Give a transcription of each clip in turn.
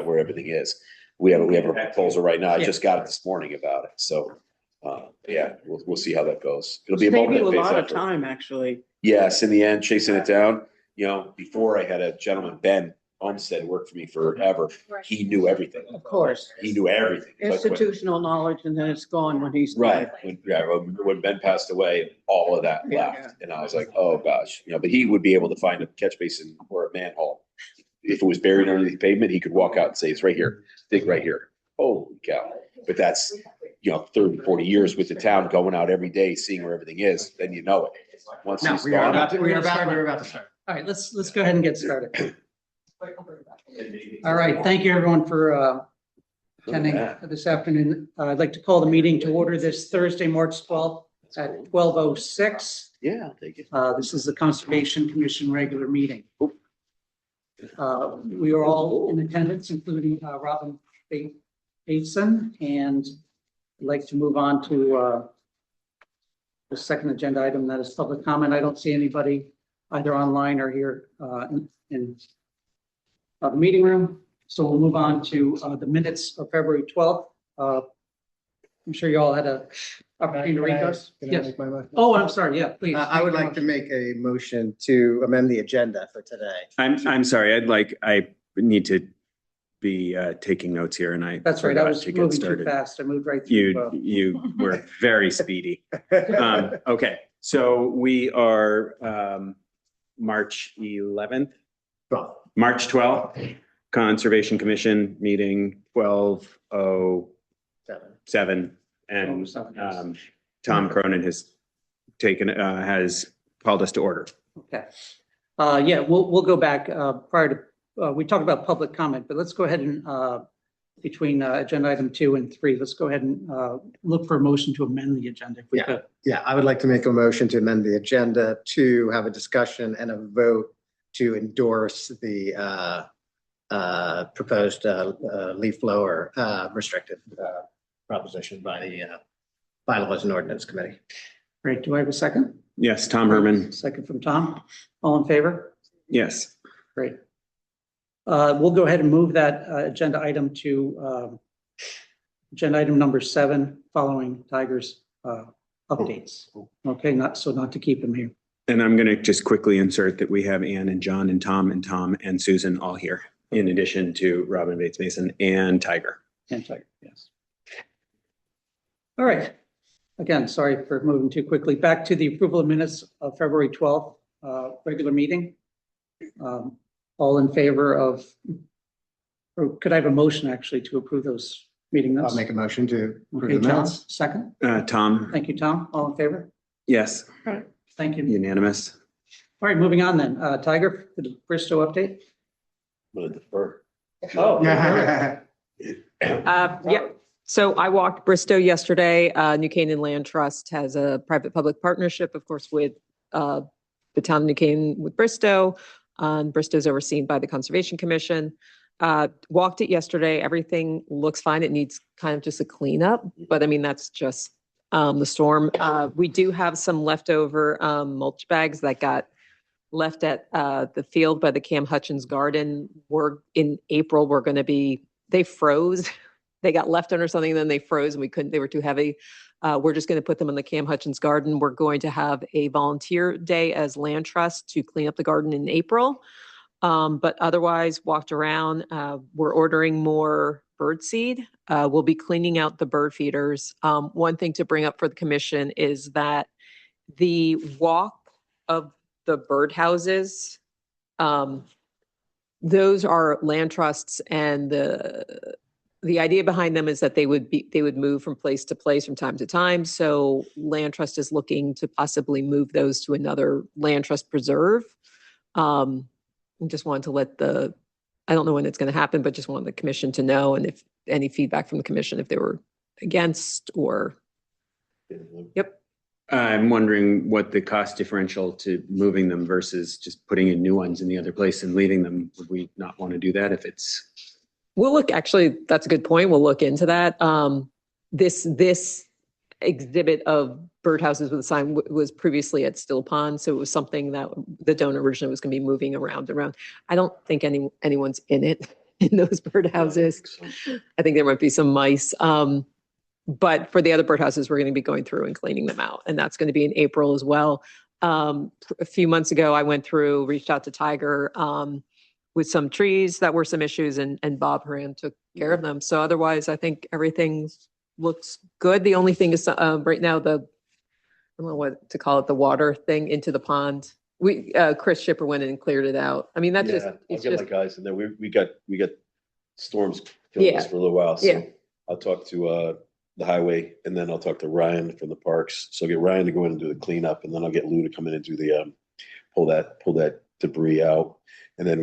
where everything is. We have a proposal right now. I just got it this morning about it. So, yeah, we'll see how that goes. It'll be a Saved you a moment-based lot of effort. time, actually. Yes, in the end, chasing it down. Before I had a gentleman, Ben Olmsted, worked for me forever. He knew everything. Of course. He knew everything. Institutional knowledge, and then it's gone when he's. Right. When Ben passed away, all of that left. And I was like, oh gosh, but he would be able to find a catch basin or a manhole. If it was buried underneath the pavement, he could walk out and say, it's right here, dig right here. Holy cow. But that's, 30, 40 years with the town, going out every day, seeing where everything is, then you know it. Once he's gone. We're about to start. All right, let's go ahead and get started. All right, thank you everyone for attending this afternoon. I'd like to call the meeting to order this Thursday, March 12th at 12:06. Yeah, I'll take it. This is the Conservation Commission regular meeting. We are all in attendance, including Robin Bateson, and I'd like to move on to the second agenda item, that is public comment. I don't see anybody either online or here in the meeting room. So we'll move on to the minutes of February 12th. I'm sure you all had a opportunity to read those. Yes. Oh, I'm sorry. Yeah, please. I would like to make a motion to amend the agenda for today. I'm sorry. I need to be taking notes here, and I. That's right. I forgot was to get moving too started. fast. I moved right through. You were very speedy. Okay, so we are March 11th, March 12th, Conservation Commission meeting 12:07, and Tom Cronin has called us to order. Okay. Yeah, we'll go back prior to, we talked about public comment, but let's go ahead and between agenda item 2 and 3, let's go ahead and look for a motion to amend the agenda if we could. Yeah, I would like to make a motion to amend the agenda to have a discussion and a vote to endorse the proposed leaf blower restrictive proposition by the Bylaws and Ordinance Committee. Great. Do I have a second? Yes, Tom Herman. Second from Tom. All in favor? Yes. Great. We'll go ahead and move that agenda item to agenda item number 7, following Tiger's updates. Okay, not to keep him here. And I'm going to just quickly insert that we have Ann and John and Tom and Susan all here, in addition to Robin Bates Mason and Tiger. And Tiger, yes. All right. Again, sorry for moving too quickly. Back to the approval of minutes of February 12th, regular meeting. All in favor of, or could I have a motion actually to approve those meeting minutes? I'll make a motion to approve Okay, the John, minutes. second. Tom. Thank you, Tom. All in favor? Yes. All right. Thank you. Unanimous. All right, moving on then. Tiger, for the Bristow update. I'm gonna defer. Oh, Yeah. Yeah, so I walked Bristow yesterday. New Canaan Land Trust has a private-public partnership, of course, with the town of New Canaan with Bristow. Bristow's overseen by the Conservation Commission. Walked it yesterday. Everything looks fine. It needs kind of just a cleanup, but I mean, that's just the storm. We do have some leftover mulch bags that got left at the field by the Cam Hutchins Garden. In April, they froze. They got left under something, then they froze and they were too heavy. We're just going to put them in the Cam Hutchins Garden. We're going to have a volunteer day as Land Trust to clean up the garden in April. But otherwise, walked around. We're ordering more bird seed. We'll be cleaning out the bird feeders. One thing to bring up for the commission is that the walk of the birdhouses, those are Land Trusts, and the idea behind them is that they would move from place to place from time to time. So Land Trust is looking to possibly move those to another Land Trust preserve. I just wanted to I don't know when it's going to happen, but just wanted the commission to know, and if any feedback from the commission, if they were against or. Yep. I'm wondering what the cost differential to moving them versus just putting in new ones in the other place and leaving them. Would we not want to do that if it's? We'll look, actually, that's a good point. We'll look into that. This exhibit of birdhouses with a sign was previously at Still Pond. So it was something that the donor originally was going to be moving around. I don't think anyone's in it. in those birdhouses. I think there might be some mice. But for the other birdhouses, we're going to be going through and cleaning them out. And that's going to be in April as well. A few months ago, I went through, reached out to Tiger with some trees that were some issues, and Bob Horan took care of them. So otherwise, I think everything looks good. The only thing is right now, I don't know what to call it, the water thing into the pond. Chris Shipper went in and cleared it out. I mean, that's just, I'll it's get my just, guys in there. We got storms killing us Yeah. for a little while, Yeah. so I'll talk to the highway, and then I'll talk to Ryan from the parks. So I'll get Ryan to go in and do the cleanup, and then I'll get Lou to come in and do the pull that debris out. And then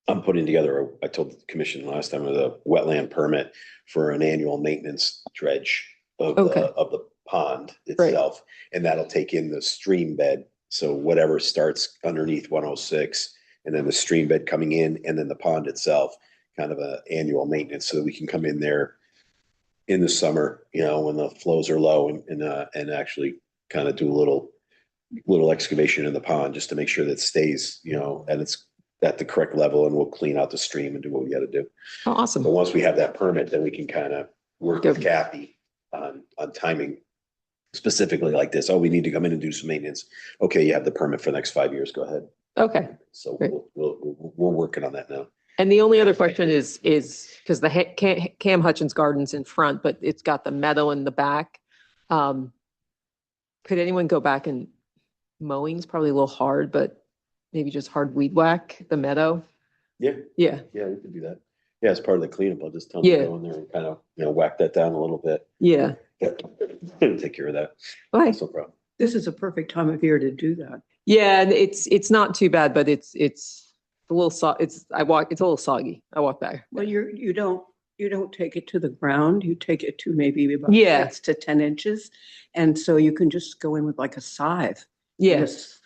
I'm putting together, I told the commission last time, a wetland permit for an annual maintenance dredge of Okay. the pond itself. And that'll take in the stream bed. So whatever starts underneath 106, and then the stream bed coming in, and then the pond itself, kind of a annual maintenance, so that we can come in there in the summer, when the flows are low, and actually kind of do a little excavation in the pond, just to make sure that it stays, and it's at the correct level, and we'll clean out the stream and do what we got to do. oh, awesome. But once we have that permit, then we can kind of work with Kathy on timing specifically like this. Oh, we need to come in and do some maintenance. Okay, you have the permit for the next 5 years. Go ahead. Okay. So Great. we're working on that now. And the only other question is because the Cam Hutchins Garden's in front, but it's got the meadow in the back. Could anyone go back and mowing's probably a little hard, but maybe just hard weed whack the meadow? Yeah, Yeah, we can do that. Yeah, as part of the cleanup, I'll just tell them to go in there and kind of, whack that down a little bit. yeah. Take care of that. Okay. That's no problem. This is a perfect time of year to do that. Yeah, and it's not too bad, but it's a little it's a little soggy. I walk back. Well, you don't take it to the ground. You take it to maybe about Yeah. 6 to 10 inches. And so you can just go in with like a scythe. Yeah, Just-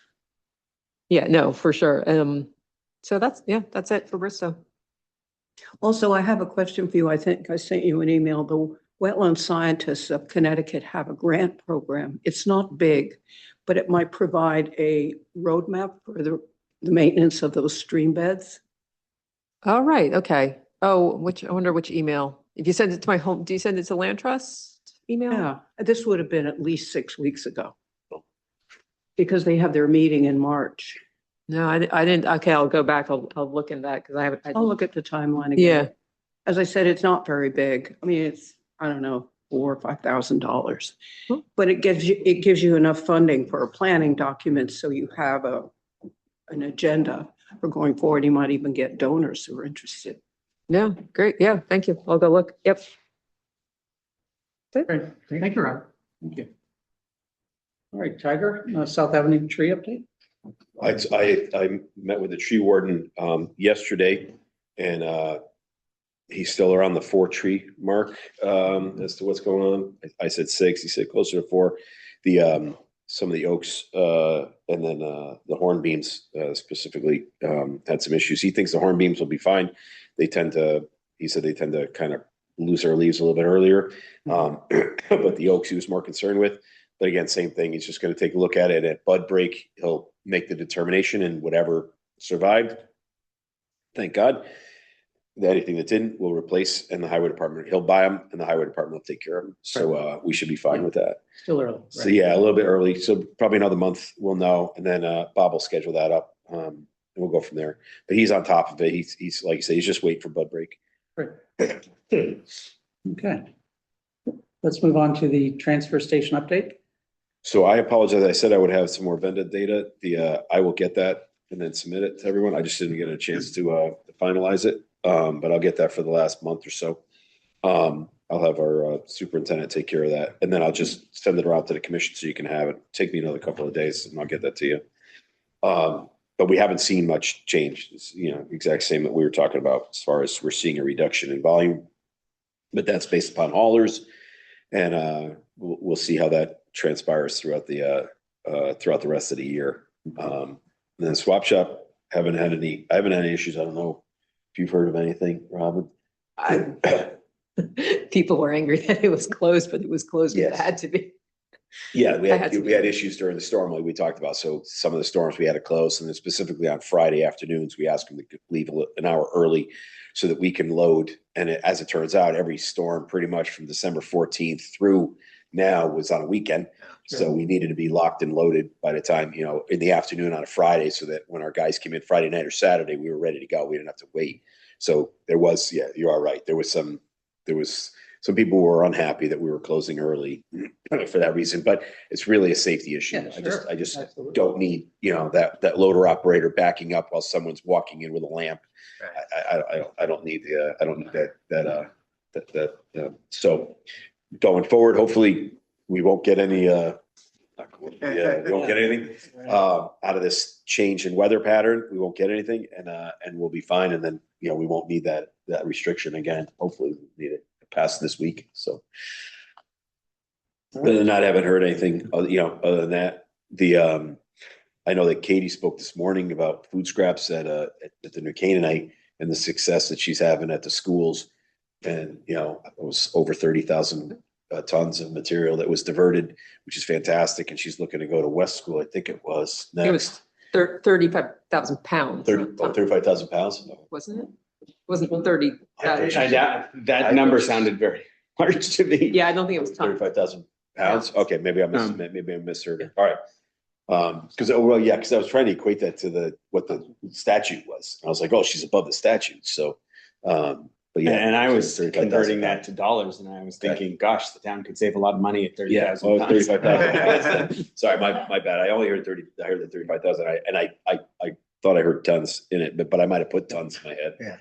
yeah, no, for sure. So that's it for Bristow. Also, I have a question for you. I think I sent you an email. The wetland scientists of Connecticut have a grant program. It's not big, but it might provide a roadmap for the maintenance of those stream beds. All right, okay. Oh, I wonder which email. If you send it to my home, do you send it to Land Trust email? Yeah, this would have been at least 6 weeks ago. Because they have their meeting in March. No, I didn't. Okay, I'll go back. I'll look in that because I haven't. I'll look at the timeline Yeah. again. As I said, it's not very big. I mean, it's, I don't know, $4,000 or $5,000. Hmm. But it gives you enough funding for a planning document, so you have an agenda for going forward. You might even get donors who are interested. Yeah, great. Yeah, thank you. I'll go look. Yep. Great. Thank you, Rob. Thank you. All right, Tiger, South Avenue tree update? I met with the tree warden yesterday, and he's still around the 4 tree mark as to what's going on. I said 6, he said closer to 4. Some of the oaks and then the hornbeams specifically had some issues. He thinks the hornbeams will be fine. He said they tend to kind of lose their leaves a little bit earlier. But the oaks he was more concerned with. But again, same thing. He's just going to take a look at it at bud break. He'll make the determination, and whatever survived, thank God. Anything that didn't, we'll replace, and the highway department, he'll buy them, and the highway department will take care of them. So we should be fine with that. Still early. So yeah, a little bit early. So probably another month we'll know, and then Bob will schedule that up, and we'll go from there. But he's on top of it. He's like you say, he's just waiting for bud break. Right. Okay. Let's move on to the transfer station update. So I apologize. I said I would have some more vendor data. I will get that and then submit it to everyone. I just didn't get a chance to finalize it. But I'll get that for the last month or so. I'll have our superintendent take care of that, and then I'll just send it around to the commission so you can have it. Take me another couple of days, and I'll get that to you. But we haven't seen much change. It's, exact same that we were talking about as far as we're seeing a reduction in volume, but that's based upon haulers, and we'll see how that transpires throughout the rest of the year. And then swap shop I haven't had any issues. I don't know if you've heard of anything, Robin. People were angry that it was closed, but it was closed because it Yes. had to be. Yeah, we I had we had issues during the storm like we talked about. So some of the storms we had to close, and then specifically on Friday afternoons, we asked them to leave an hour early so that we can load. And as it turns out, every storm pretty much from December 14th through now was on a weekend. So we needed to be locked and loaded by the time, in the afternoon on a Friday, so that when our guys came in Friday night or Saturday, we were ready to go. We didn't have to wait. So there was, yeah, you are right. There was some people who were unhappy that we were closing early for that reason, but it's really a safety issue. Yeah, sure. I just Absolutely. don't need, that loader operator backing up while someone's walking in with a lamp. I don't need that. So going forward, hopefully we won't get any, we won't get anything out of this change in weather pattern. We won't get anything and we'll be fine. And then, we won't need that restriction again. Hopefully we need it passed this week. So other than that, I haven't heard anything, other than that. I know that Katie spoke this morning about food scraps at the New Canaanite and the success that she's having at the schools. And, it was over 30,000 tons of material that was diverted, which is fantastic. And she's looking to go to West School. I think it was It was 35,000 pounds. 35,000 pounds. Wasn't it? Wasn't 30. That number sounded very large to me. Yeah, I don't think it was tons. 35,000 pounds. Okay. Maybe I misheard it. All right. Because I was trying to equate that to what the statute was. I was like, oh, she's above the statute. So, but yeah. And I was 35,000 converting that to dollars, and I was thinking, gosh, the town could save a lot of money at Yeah, 30,000 tons. 35,000. Sorry, my bad. I only heard 30. I heard the 35,000. I thought I heard tons in it, but I might have put tons in my head. Yeah.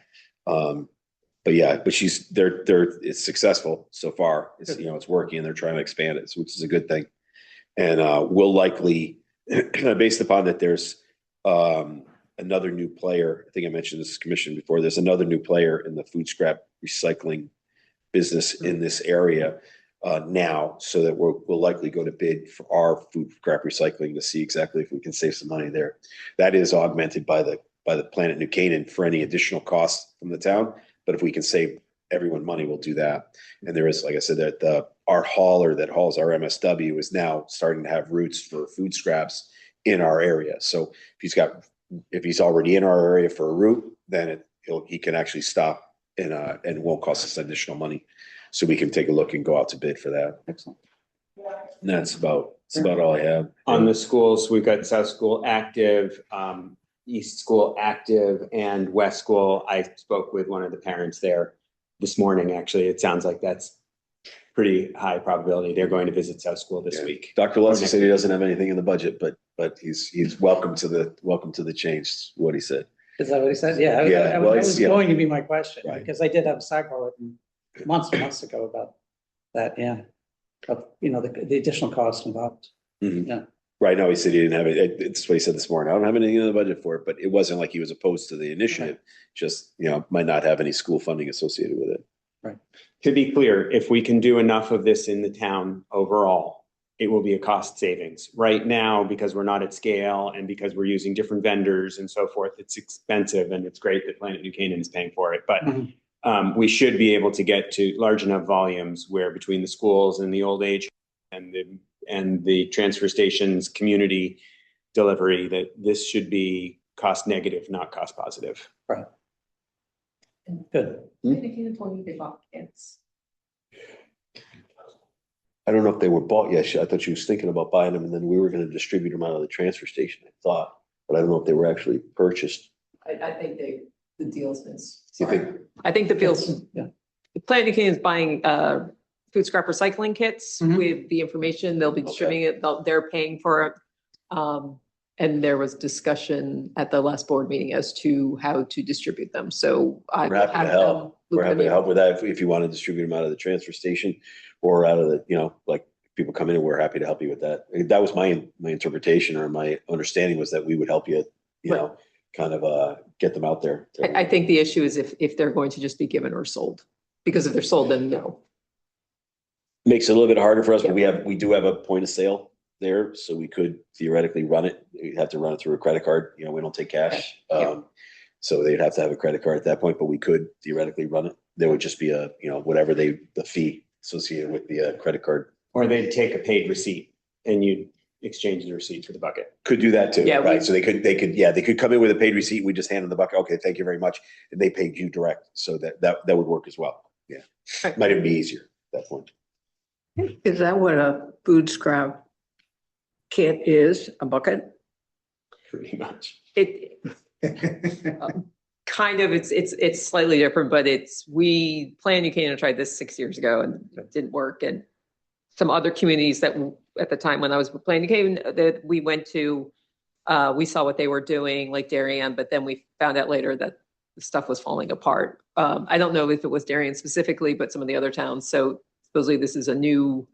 But yeah, but it's successful so far. It's, it's working and they're trying to expand it, which is a good thing. And we'll likely, based upon that, there's another new player. I think I mentioned this commission before. There's another new player in the food scrap recycling business in this area now, so that we'll likely go to bid for our food scrap recycling to see exactly if we can save some money there. That is augmented by the Planet New Canaan for any additional costs from the town. But if we can save everyone money, we'll do that. And there is, like I said, that our hauler that hauls our MSW is now starting to have routes for food scraps in our area. So if he's already in our area for a route, then he can actually stop and it won't cost us additional money. So we can take a look and go out to bid for that. Excellent. And that's about all I have. On the schools, we've got South School active, East School active, and West School. I spoke with one of the parents there this morning. Actually, it sounds like that's pretty high probability. They're going to visit South School this week. Dr. Leslie said he doesn't have anything in the budget, but he's welcome to the change, is what he said. Is that what he said? Yeah. Yeah, well, That was yeah. going to be my question, Right. because I did have a sidebar with him months ago about that. Yeah. Of, the additional costs involved. Mhm. Yeah. Right. No, he said he didn't have it. It's what he said this morning. I don't have anything in the budget for it, but it wasn't like he was opposed to the initiative. Just, might not have any school funding associated with it. To be clear, if we can do enough of this in the town overall, it will be a cost savings. Right now, because we're not at scale and because we're using different vendors and so forth, it's expensive, and it's great that Planet New Canaan is paying for it. But Mhm. we should be able to get to large enough volumes where between the schools and the old age and the transfer stations community delivery, that this should be cost negative, not cost positive. Good. I don't know if they were bought yet. I thought she was thinking about buying them and then we were going to distribute them out of the transfer station, I thought, but I don't know if they were actually purchased. I think the deal's been. You think? I think the Fields, Yeah. Planet New Canaan is buying food scrap recycling kits Mhm. with the information. They'll be distributing it. They're paying for it. And there was discussion at the last board meeting as to how to distribute them. So I We're happy to have help. them We're loop happy them to in. help with that. If you want to distribute them out of the transfer station or out of the, like people come in, we're happy to help you with that. That was my interpretation, or my understanding was that we would help you, kind of get them out there. I think the issue is if they're going to just be given or sold, because if they're sold, then no. Makes it a little bit harder for us, but we do have a point of sale there, so we could theoretically run it. We'd have to run it through a credit card. We don't take cash. So they'd have to have a credit card at that point, but we could theoretically run it. There would just be whatever the fee associated with the credit card. Or they'd take a paid receipt and you exchange the receipt for the bucket. Could do that too, Yeah, we- right? So they could come in with a paid receipt. We just hand them the bucket. Okay, thank you very much. And they paid you direct. So that would work as well. Yeah. Right. Might even be easier at that point. Is that what a food scrap kit is, a bucket? Pretty much. It, kind of, it's slightly different, but we Plan New Canaan tried this 6 years ago and it didn't work. And some other communities that at the time when I was with Plan New Canaan, that we went to, we saw what they were doing, like Darien, but then we found out later that the stuff was falling apart. I don't know if it was Darien specifically, but some of the other towns. So supposedly this is a new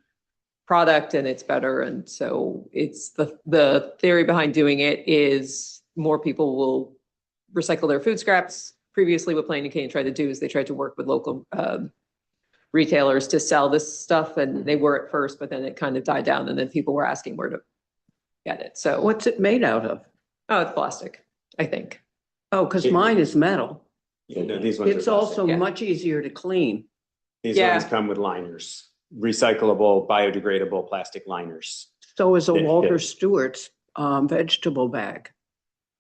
product and it's better. And so it's the theory behind doing it is more people will recycle their food scraps. Previously, what Plan New Canaan tried to do is they tried to work with local retailers to sell this stuff, and they were at first, but then it kind of died down, and then people were asking where to get it. So, What's it made out of? oh, it's plastic, I think. Oh, because mine is metal. Yeah, no, these ones are It's plastic. also Yeah. much easier to clean. These Yeah. ones come with liners, recyclable, biodegradable plastic liners. So is a Yeah, yeah. Walter Stewart's vegetable bag,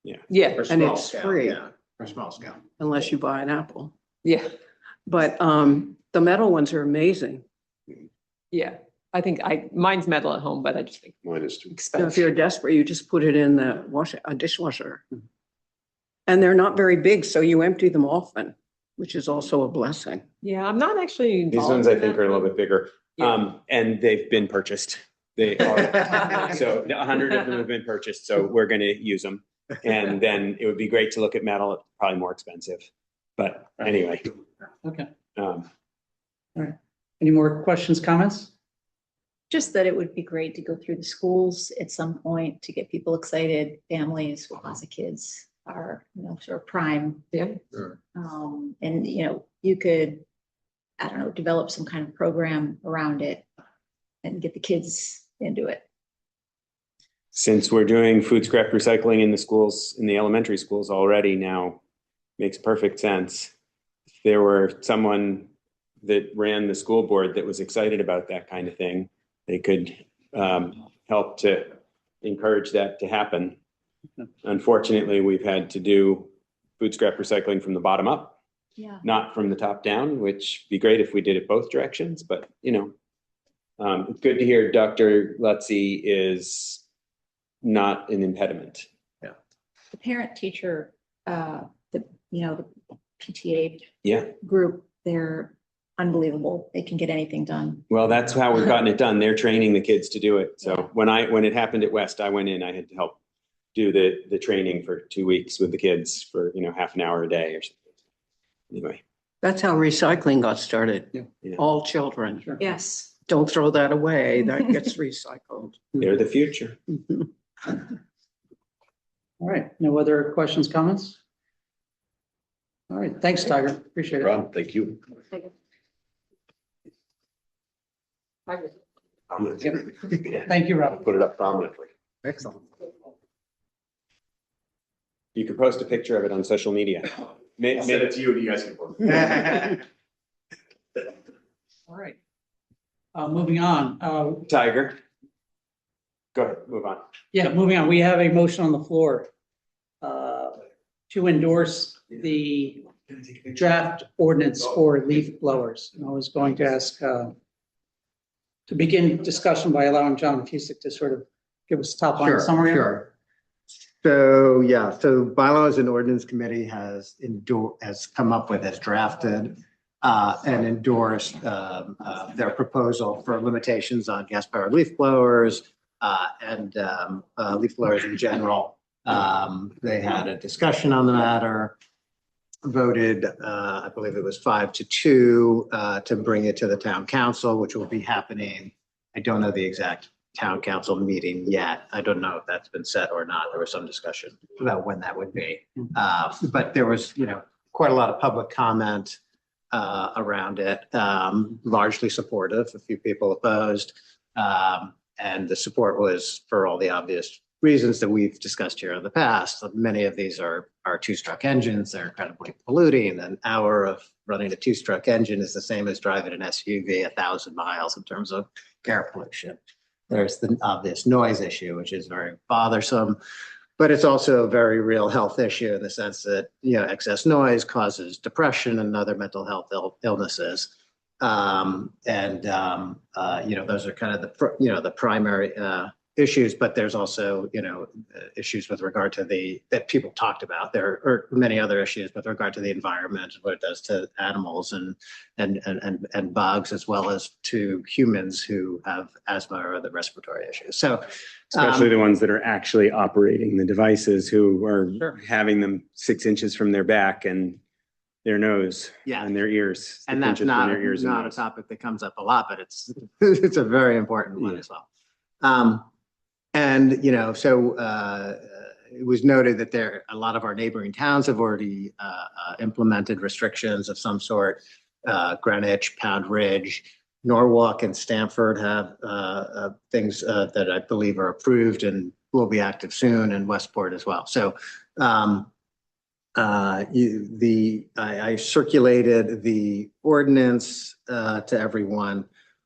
Yeah, For And small it's scale, free. yeah, for small scale. unless you buy an apple. yeah, But the metal ones are amazing. yeah. I think mine's metal at home, but I just think Mine is too. You know, if expensive. you're desperate, you just put it in the dishwasher. And they're not very big, so you empty them often, which is also a blessing. Yeah, I'm not actually These involved ones I in think that are a little one. bit bigger. Yeah. And they've been purchased. They are, so 100 of them have been purchased, so we're gonna use them. And then it would be great to look at metal, it's probably more expensive. But anyway, Okay. um, Any more questions, comments? Just that it would be great to go through the schools at some point to get people excited, families with lots of kids are, sort of prime. Yeah. And, you could, I don't know, develop some kind of program around it and get the kids into it. since we're doing food scrap recycling in the schools, in the elementary schools already now, makes perfect sense. If there were someone that ran the school board that was excited about that kind of thing, they could help to encourage that to happen. Unfortunately, we've had to do food scrap recycling from the bottom up, Yeah. not from the top down, which would be great if we did it both directions, but it's good to hear Dr. Lutzy is not an impediment. The parent teacher, the PTA Yeah, group, they're unbelievable. They can get anything done. well, that's how we've gotten it done. They're training the kids to do it. So when it happened at West, I went in, I had to help do the training for 2 weeks with the kids for, half an hour a day or something. Anyway, That's how recycling got started. Yeah. All children. Sure. Yes. Don't throw that away. That gets recycled. they're the future. All right, no other questions, comments? All right, thanks, Tiger, appreciate it. Ron, thank you. Thank you, Rob. Put it up prominently. Excellent. You could post a picture of it on social media. I'll send it to you and you guys can. All right. Moving on, Tiger. Go ahead, move on. moving on, we have a motion on the floor to endorse the draft ordinance for leaf blowers. And I was going to ask to begin discussion by allowing John Cusick to sort of give us a top line Sure, summary. sure. So Bylaws and Ordinance Committee has come up with, has drafted and endorsed their proposal for limitations on gas powered leaf blowers and leaf blowers in general. They had a discussion on the matter, voted, I believe it was 5-2 to bring it to the town council, which will be happening. I don't know the exact town council meeting yet. I don't know if that's been set or not. There was some discussion about when that would be. But there was, quite a lot of public comment around it, largely supportive, a few people opposed. And the support was for all the obvious reasons that we've discussed here in the past. Many of these are two-stroke engines. They're incredibly polluting. An hour of running a two-stroke engine is the same as driving an SUV 1,000 miles in terms of air pollution. there's the obvious noise issue, which is very bothersome. But it's also a very real health issue in the sense that, excess noise causes depression and other mental health illnesses. Those are kind of the primary issues, but there's also, issues with regard to that people talked about. There are many other issues with regard to the environment, what it does to animals and bugs, as well as to humans who have asthma or other respiratory issues. So, Especially the ones that are actually operating the devices, who are Sure. having them 6 inches from their back and their nose Yeah. and their ears. and 6 that's inches from not, their ears and not a nose. topic that comes up a lot, but it's, it's a very important one Yeah. as well. It was noted that a lot of our neighboring towns have already implemented restrictions of some sort. Greenwich, Pound Ridge, Norwalk and Stamford have things that I believe are approved and will be active soon, and Westport as well. So I circulated the ordinance to everyone,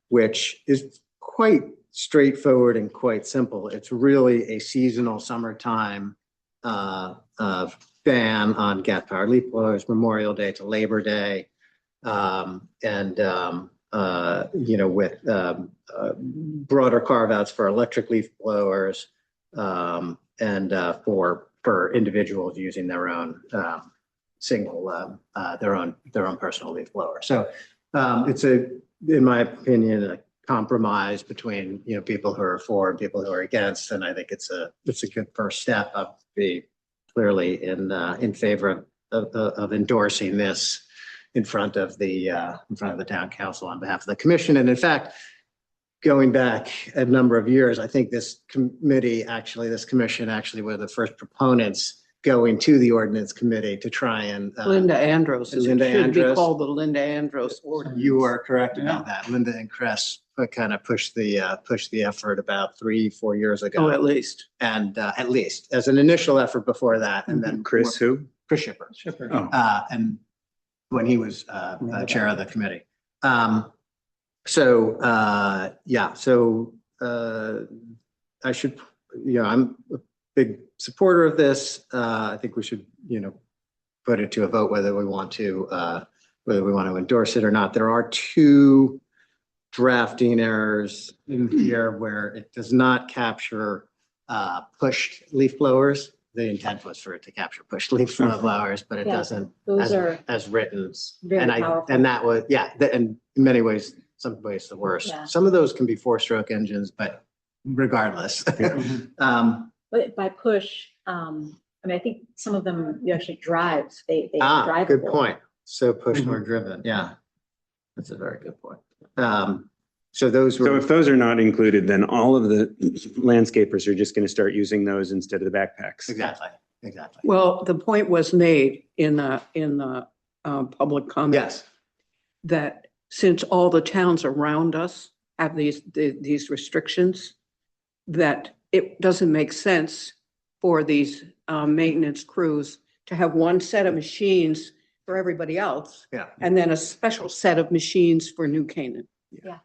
which is quite straightforward and quite simple. It's really a seasonal summertime ban on gas-powered leaf blowers, Memorial Day to Labor Day. With broader carve-outs for electric leaf blowers, for individuals using their own their own personal leaf blower. So it's in my opinion, a compromise between people who are for and people who are against, and I think it's a good first step. I'll be clearly in favor of endorsing this in front of the town council on behalf of the commission. And in fact, going back a number of years, I think this commission were the first proponents going to the ordinance committee to try and. Linda Andros. It Linda should be Andros. called the Linda Andros ordinance. You are correct about that. Linda and Chris kind of pushed the effort about 3-4 years ago. Oh, at least. And at least as an initial effort before that, and then Chris who? Chris Shipper. Oh. And when he was chair of the committee. I should, I'm a big supporter of this. I think we should, put it to a vote whether we want to endorse it or not. There are 2 drafting errors in here where it does not capture pushed leaf blowers. The intent was for it to capture pushed leaf blowers, but it Yeah, doesn't Those are as written. very powerful. And that was, and in many ways, some ways the worst. Yeah. Some of those can be 4-stroke engines, but regardless. But by push, I think some of them you actually drive, they drive. Good point. So pushed or driven. Yeah. That's a very good point. So those So were, if those are not included, then all of the landscapers are just going to start using those instead of the backpacks. exactly. Well, the point was made in the public comment. Yes. That since all the towns around us have these restrictions, that it doesn't make sense for these maintenance crews to have one set of machines for everybody else. Yeah. And then a special set of machines for New Canaan. Yeah.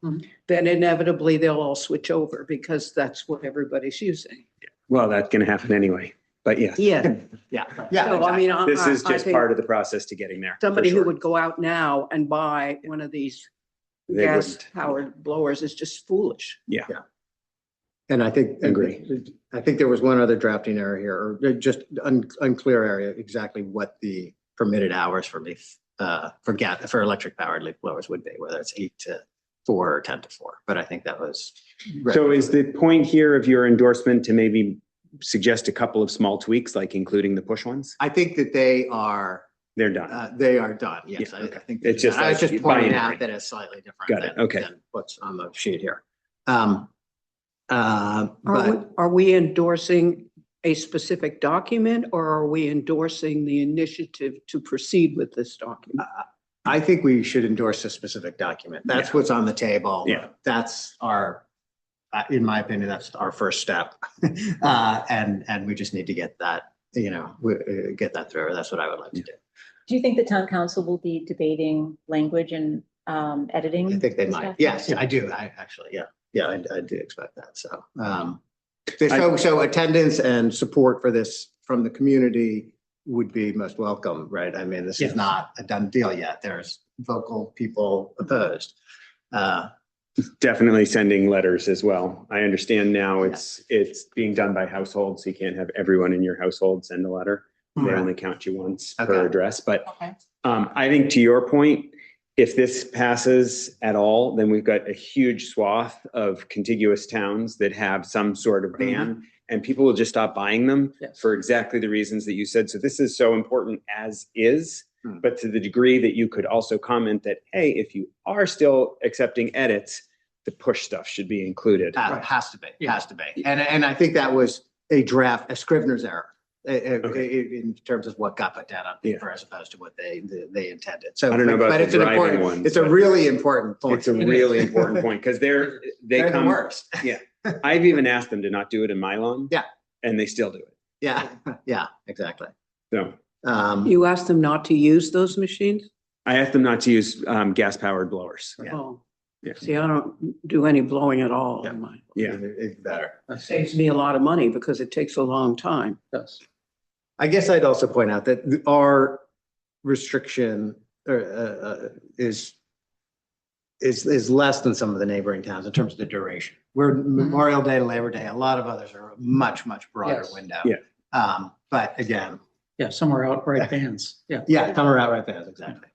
Then inevitably they'll all switch over because that's what everybody's using. Well, that's going to happen anyway, but yes. Yeah. Yeah. So I mean, This is I just think part of the process to getting there. for somebody who sure. would go out now and buy one of these They gas wouldn't. powered blowers is just foolish. And I think, Agree. I think there was one other drafting error here, or just unclear area, exactly what the permitted hours for leaf, for electric powered leaf blowers would be, whether it's 8 to 4 or 10 to 4. But I think that was. So is the point here of your endorsement to maybe suggest a couple of small tweaks, like including the push ones? I think that they are They're done. done. Yes, Yeah, I okay. think. It's just I was like just pointing binary. out that it's slightly different. Got it. Okay. Than what's on the sheet here. Are But we endorsing a specific document or are we endorsing the initiative to proceed with this document? I think we should endorse a specific document. That's what's on the table. Yeah. That's our, in my opinion, that's our first step. And we just need to get that, get that through. That's what I would like to do. Do you think the town council will be debating language and editing? I think they this might. document? Yes, I do. I actually, yeah. Yeah, I do expect that. So, so attendance and support for this from the community would be most welcome, right? I mean, this Yes. is not a done deal yet. There's vocal people opposed. Definitely sending letters as well. I understand now it's being done by households. You can't have everyone in your household send a letter. They Right. only count you once Okay. per address. But Okay. I think to your point, if this passes at all, then we've got a huge swath of contiguous towns that have some sort of ban, and people will just stop buying them Yes. for exactly the reasons that you said. So this is so important as is, Hmm. but to the degree that you could also comment that, hey, if you are still accepting edits, the push stuff should be included. Has to be, Yeah. has to be. And I think that was a draft, a Scrivener's error in terms of what got put down on paper as opposed to what they intended. So, I don't know about but the it's an driving important, ones, it's a but really important point. It's a really important point because they They're the come. worst. I've even asked them to not do it in my lawn. Yeah. And they still do it. Yeah, yeah, exactly. So You asked them not to use those machines? I asked them not to use gas powered blowers. Yeah. Oh, Yeah. see, I don't do any blowing at all Yeah. in mine. Yeah. It's better. It saves me a lot of money because it takes a long time. Yes. I guess I'd also point out that our restriction is less than some of the neighboring towns in terms of the duration. We're Memorial Day to Labor Day. A lot of others are a much broader Yes. window. Yeah. But again, Yeah, some are outright bans. Yeah. yeah, some are outright bans, exactly.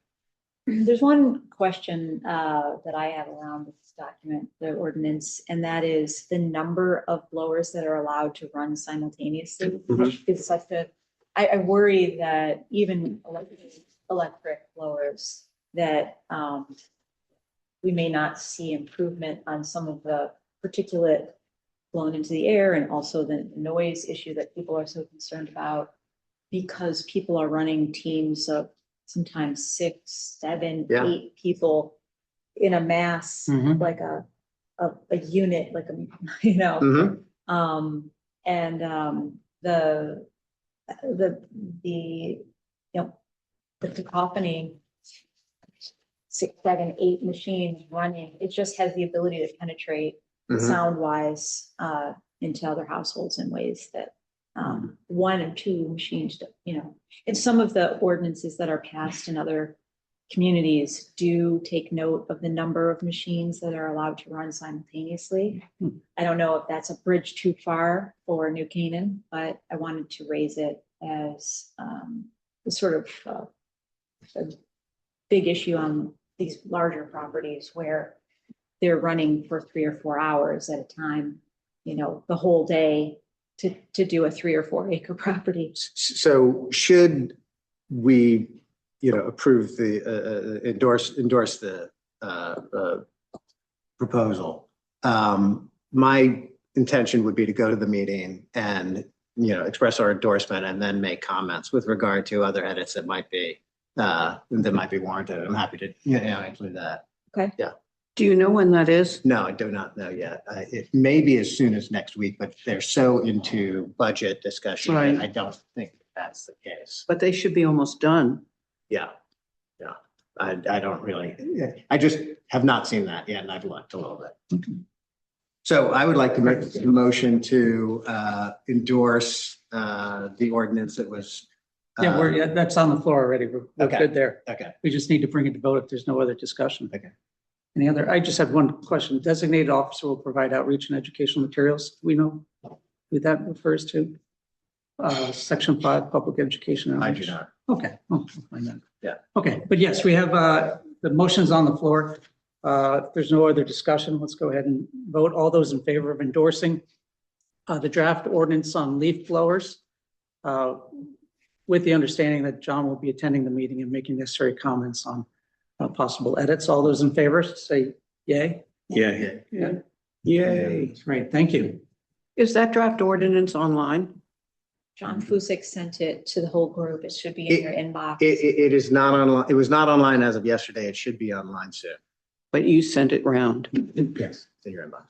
There's one question that I have around this document, the ordinance, and that is the number of blowers that are allowed to run simultaneously. Is such a, I worry that even electric blowers, that we may not see improvement on some of the particulate blown into the air, and also the noise issue that people are so concerned about, because people are running teams of sometimes 6, 7, Yeah. 8 people in a mass, Mhm. like a unit, like a, you know, Mhm. and you know, the cacophony, 6, 7, 8 machines running, it just has the ability to penetrate Mhm. sound wise into other households in ways that 1 or 2 machines, you know, and some of the ordinances that are passed in other communities do take note of the number of machines that are allowed to run simultaneously. I don't know if that's a bridge too far for New Canaan, but I wanted to raise it as a sort of a big issue on these larger properties where they're running for 3 or 4 hours at a time, you know, the whole day to do a 3 or 4 acre property. So should we, approve the, endorse the proposal, my intention would be to go to the meeting and, express our endorsement and then make comments with regard to other edits that might be warranted. I'm happy to, include that. Do you know when that is? No, I do not know yet. It may be as soon as next week, but they're so into budget discussion. Right. I don't think that's the case. But they should be almost done. Yeah. I don't really, I just have not seen that yet, and I've looked a little bit. So I would like to make a motion to endorse the ordinance that was. Yeah, that's on the floor already. We're Okay. good there. Okay. We just need to bring it to vote if there's no other discussion. Okay. Any other, I just have one question. Designated officer will provide outreach and educational materials. Do we know who that refers to? Section 5, public education. I do not. Okay. I'll find that. Yeah. Okay, but yes, we have the motions on the floor. If there's no other discussion, let's go ahead and vote. All those in favor of endorsing the draft ordinance on leaf blowers, with the understanding that John will be attending the meeting and making necessary comments on possible edits. All those in favor, say yay. Yeah. Yeah. Yay. Great, thank you. Is that draft ordinance online? John Fusick sent it to the whole group. It should be in your inbox. It is not online. It was not online as of yesterday. It should be online soon. But you sent it round. Yes. It's in your inbox.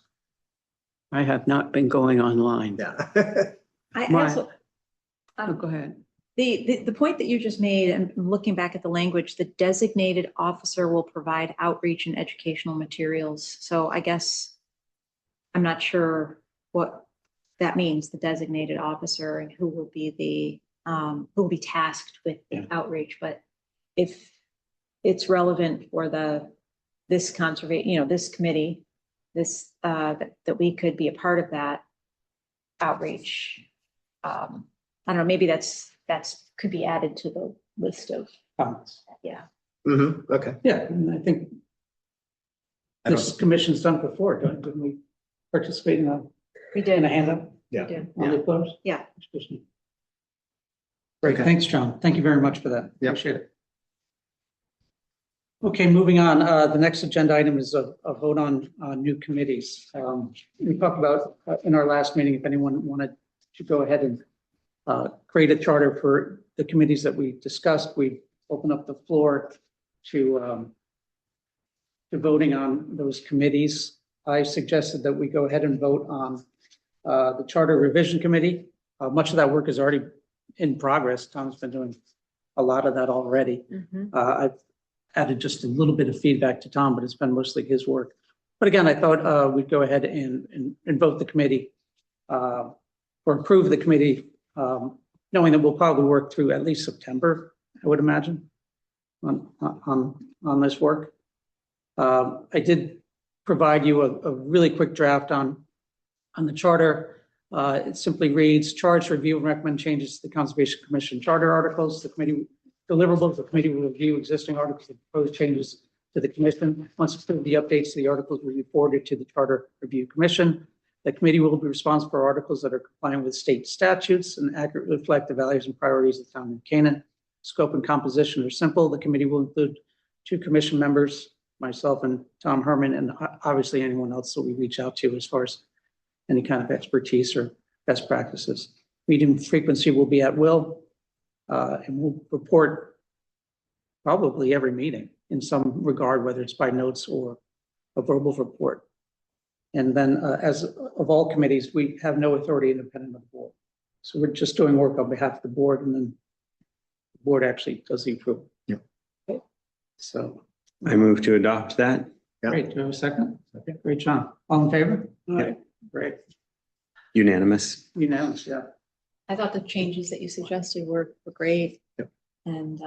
I have not been going online. Yeah. I My- also, Oh, go ahead. the point that you just made, and looking back at the language, the designated officer will provide outreach and educational materials. So I guess I'm not sure what that means, the designated officer and who will be who will be tasked with Yeah. outreach, but if it's relevant for this conservation, this committee, that we could be a part of that outreach. I don't know, maybe could be added to the list of, Comments. yeah. Okay. Yeah, and I think I don't- this commission's done before, didn't we participate in We a did. handout Yeah. We did. on the close? Yeah. Great, Okay. thanks, John. Thank you very much for that. Yeah. Appreciate it. Okay, moving on, the next agenda item is a vote on new committees. We talked about in our last meeting, if anyone wanted to go ahead and create a charter for the committees that we discussed, we open up the floor to voting on those committees. I suggested that we go ahead and vote on the Charter Revision Committee. Much of that work is already in progress. Tom's been doing a lot of that already. I've added just a little bit of feedback to Tom, but it's been mostly his work. But again, I thought we'd go ahead and vote the committee or approve the committee, knowing that we'll probably work through at least September, I would imagine, on this work. I did provide you a really quick draft on the charter. It simply reads, charge, review, and recommend changes to the Conservation Commission charter articles. The committee deliverables, the committee will review existing articles and propose changes to the commission. Once approved, the updates to the articles will be forwarded to the Charter Review Commission. The committee will be responsible for articles that are compliant with state statutes and accurately reflect the values and priorities of the town of New Canaan. Scope and composition are simple. The committee will include 2 commission members, myself and Tom Herman, and obviously anyone else that we reach out to as far as any kind of expertise or best practices. Meeting frequency will be at will, and we'll report probably every meeting in some regard, whether it's by notes or a verbal report. And then as of all committees, we have no authority independent of the board. So we're just doing work on behalf of the board, and then the board actually does the approval. Yeah. Okay. So I move to adopt that. Yeah. great. Do you have a second? Okay, great, John. All in favor? All right, great. Unanimous. Unanimous, yeah. I thought the changes that you suggested were great. Yep. And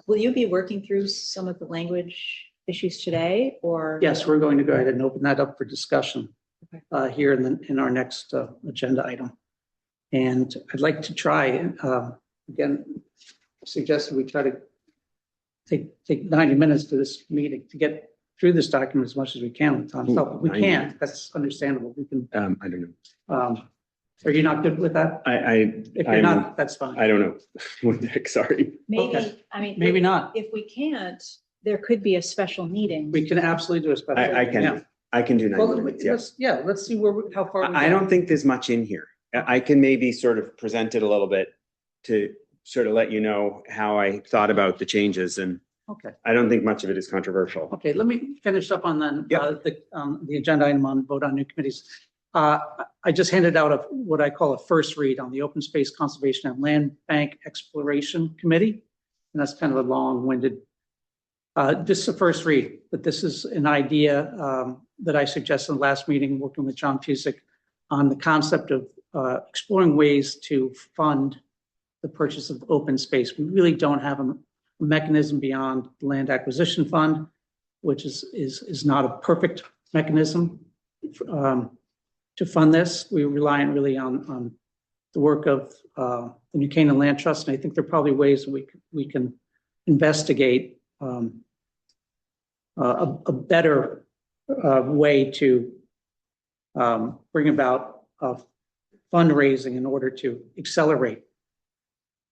will you be working through some of the language issues today, or? Yes, we're going to go ahead and open that up for discussion Okay. here in our next agenda item. And I'd like to try, again, suggested we try to take 90 minutes to this meeting to get through this document as much as we can with Tom's help. If we 90. can't, that's understandable. We can, I don't know. are you not good with that? If you're I'm- not, that's fine. I don't know. What the heck, sorry. Maybe, Okay. I mean. Maybe not. If we can't, there could be a special meeting. We can absolutely do a special. I yeah. can do 90 Well, minutes, yeah. let's see how far. we I get. don't think there's much in here. I can maybe sort of present it a little bit to sort of let you know how I thought about the changes, and Okay. I don't think much of it is controversial. Okay, let me finish up on then, Yeah. the agenda item on vote on new committees. I just handed out what I call a first read on the Open Space Conservation and Land Bank Exploration Committee. And that's kind of a long-winded, this is a first read, but this is an idea that I suggested in the last meeting, working with John Fusick on the concept of exploring ways to fund the purchase of open space. We really don't have a mechanism beyond the land acquisition fund, which is not a perfect mechanism to fund this. We rely really on the work of the New Canaan Land Trust, and I think there are probably ways we can investigate a better way to bring about fundraising in order to accelerate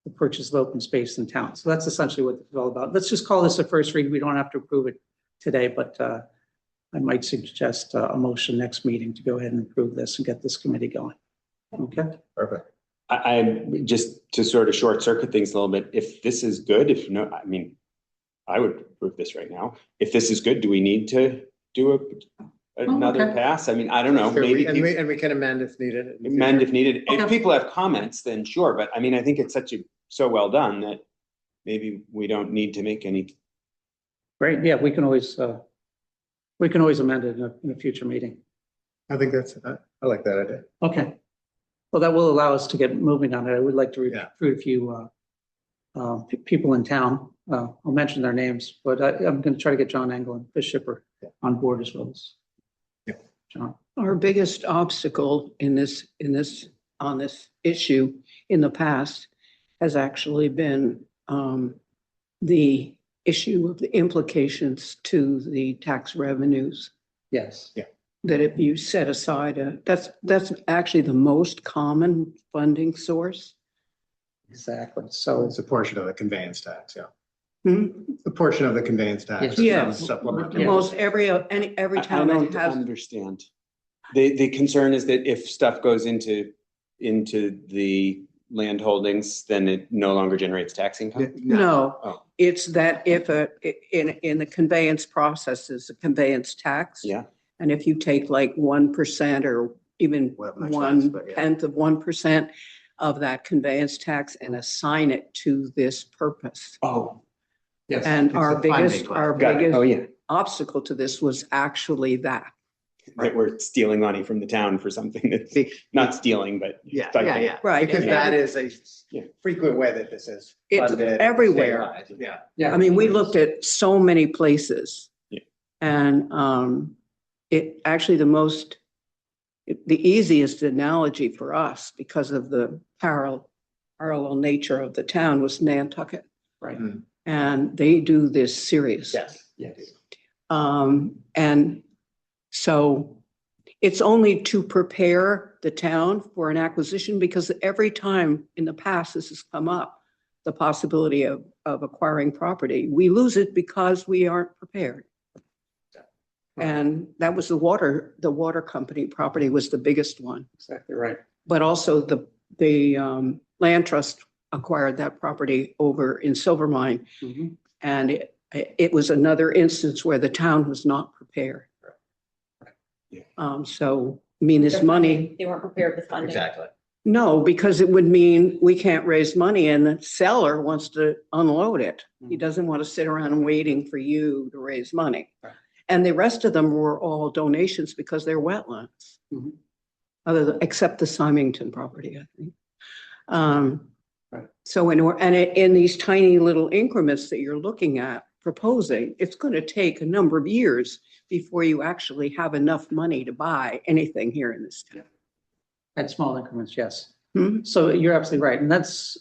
the purchase of open space in town. So that's essentially what it's all about. Let's just call this a first read. We don't have to approve it today, but I might suggest a motion next meeting to go ahead and approve this and get this committee going. Okay. Perfect. I just to sort of short circuit things a little bit. If this is good, if no, I mean, I would approve this right now. If this is good, do we need to do another okay. pass? I mean, I don't know. Sure, Maybe and we can amend if needed. amend if needed. If Okay. people have comments, then sure. But I mean, I think it's so well done that maybe we don't need to make any. Great. Yeah, we can always amend it in a future meeting. I think that's, I like that idea. Okay. Well, that will allow us to get moving on it. I would like to Yeah. recruit a few people in town. I'll mention their names, but I'm going to try to get John Engel and Chris Shipper on board as well as Yeah. John. Our biggest obstacle on this issue in the past has actually been the issue of the implications to the tax revenues. Yes. That if you set aside that's actually the most common funding source. Exactly. So So it's a portion of the conveyance tax, yeah. Hmm? The portion of the conveyance tax. Yes. Some supplemental. Yeah. Most every I town that don't has, understand. The concern is that if stuff goes into the land holdings, then it no longer generates tax income? no, Oh. it's that if in the conveyance process is a conveyance tax. Yeah. And if you take like 1% or even Well, much less, but yeah. 1/10 of 1% of that conveyance tax and assign it to this purpose. Oh, yes. And It's our a funding biggest, plan. our got it. Oh, biggest yeah. obstacle to this was actually that. That we're stealing money from the town for something that's not stealing, but. Yeah, cycling. yeah. Right. Because that is a Yeah. frequent way that this is It's funded. everywhere. statewide, Yeah. Yeah. I mean, we looked at so many places. Yeah. And it actually the easiest analogy for us because of the parallel nature of the town was Nantucket. Right. Mhm. And they do this serious. Yes. Yes. And so it's only to prepare the town for an acquisition because every time in the past this has come up, the possibility of acquiring property, we lose it because we aren't prepared. And that was the water company property was the biggest one, Exactly right. but also the land trust acquired that property over in Silvermine. Mhm. And it was another instance where the town was not prepared. So, I mean, this money, They weren't prepared with funding. Exactly. no, because it would mean we can't raise money and the seller wants to unload it. He doesn't want to sit around waiting for you to raise money. Right. And the rest of them were all donations because they're wetlands. Mhm. Except the Symington property, I think. Right. So in these tiny little increments that you're looking at proposing, it's going to take a number of years before you actually have enough money to buy anything here in this town. At small increments, yes. Hmm? So you're absolutely right. And that's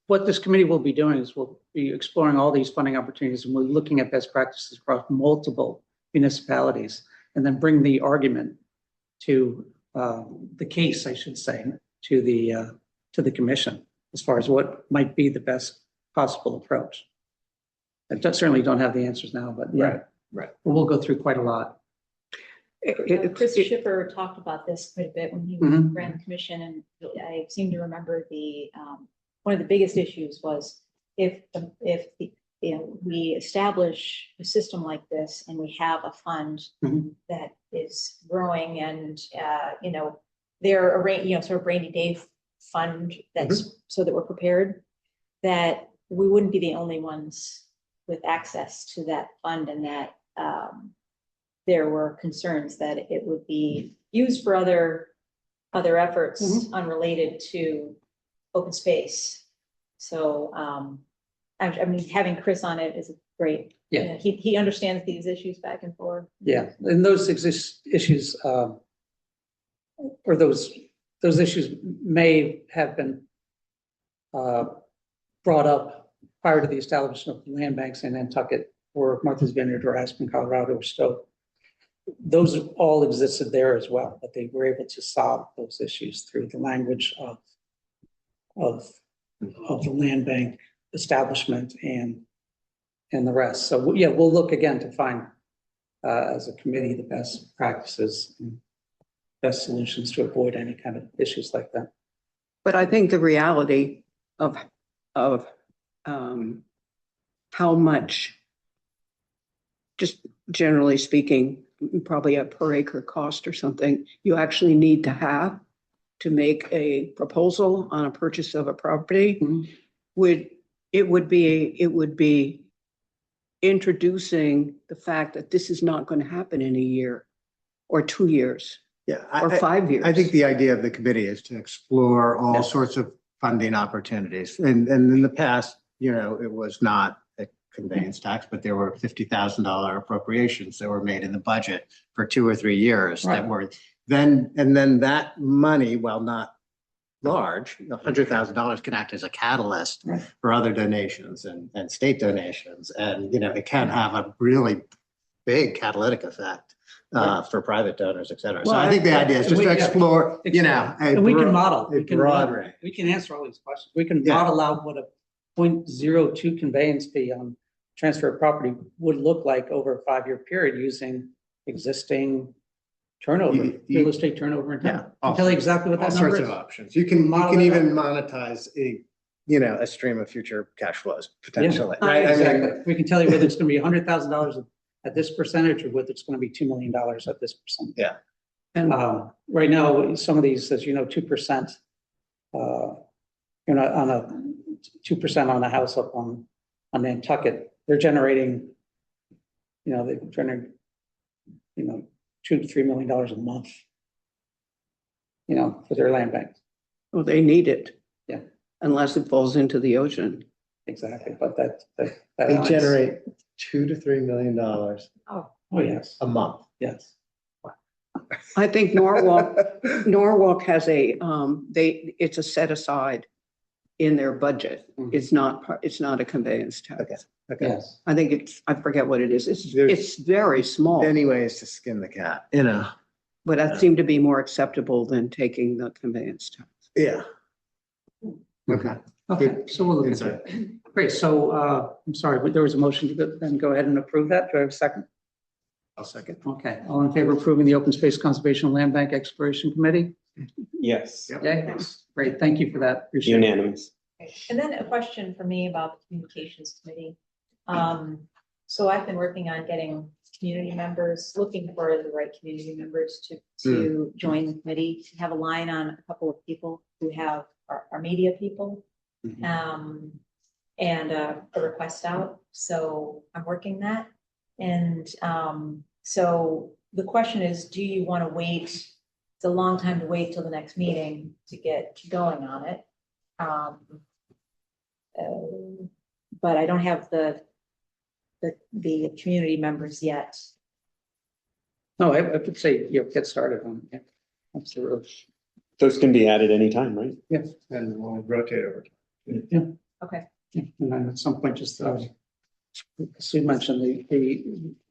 what this committee will be doing is we'll be exploring all these funding opportunities and we're looking at best practices across multiple municipalities and then bring the argument to the case, I should say, to the commission as far as what might be the best possible approach. I certainly don't have the answers now, but yeah. Right. We'll go through quite a lot. Chris Shipper talked about this quite a bit when he Mhm. ran the commission, and I seem to remember one of the biggest issues was if we establish a system like this and we have a fund Mhm. that is growing and they're sort of rainy day fund that's so that we're prepared, that we wouldn't be the only ones with access to that fund and that there were concerns that it would be used for other efforts unrelated to open space. So I mean, having Chris on it is great. Yeah. He understands these issues back and forth. Yeah, and those issues, or those issues may have been brought up prior to the establishment of land banks in Nantucket or Martha's Vineyard or Aspen, Colorado, or Stowe. Those all existed there as well, but they were able to solve those issues through the language of the land bank establishment and the rest. So yeah, we'll look again to find as a committee the best practices and best solutions to avoid any kind of issues like that. But I think the reality of how much, just generally speaking, probably a per acre cost or something, you actually need to have to make a proposal on a purchase of a property Mhm. would be introducing the fact that this is not going to happen in a year or 2 years. Yeah. or 5 years? I think the idea of the committee is to explore all Yeah. sorts of funding opportunities. And in the past, it was not a conveyance tax, but there were $50,000 appropriations that were made in the budget for 2 or 3 years that Right. were then that money, while not large, $100,000 can act as a catalyst Right. for other donations and state donations. And, it can have a really big catalytic effect for private donors, et cetera. So Well, I think the idea is just to yeah. explore, And we can model. a We can broad model. range. We can answer all these questions. We can Yeah. model out what a 0.02 conveyance fee on transfer of property would look like over a 5-year period using existing turnover, real estate turnover in town. Yeah. I'll tell you exactly what All that number sorts is. of options. You can Model it even monetize a stream of future cash flows potentially, right? I mean, Exactly. We can tell you whether it's gonna be $100,000 at this percentage or whether it's gonna be $2 million at this percent. And Right now, some of these, as you know, 2%, on a 2% on a house up on Nantucket, they're generating, they're generating, $2 to $3 million a month, for their land bank. well, they need it. Yeah. Unless it falls into the ocean. Exactly, but that. they generate $2 to $3 million Oh, yes, a month. yes. I think Norwalk has it's a set aside in their budget. Mhm. It's not a conveyance Okay. tax. Okay. Yes. I think I forget what it is. It's There's very small, Many ways to skin the cat, but that seemed to be more acceptable than taking the conveyance tax. Yeah. Okay. Okay, so we'll look into it. Great, so, I'm sorry, but there was a motion to then go ahead and approve that. Do I have a second? I'll second. Okay, all in favor of approving the Open Space Conservation and Land Bank Exploration Committee? Yes, Yep. Yeah, great, thank you for that. Appreciate it. unanimous. And then a question for me about the communications committee. So I've been working on getting community members, looking for the right community members to join the committee, to have a line on a couple of people who are media people. And a request out. So I'm working that. And so the question is, do you want to wait? It's a long time to wait till the next meeting to get going on it. But I don't have the community members yet. No, I would say, get started on it. Absolutely. Those can be added anytime, right? And we'll rotate over. Okay. And then at some point, just, Sue mentioned the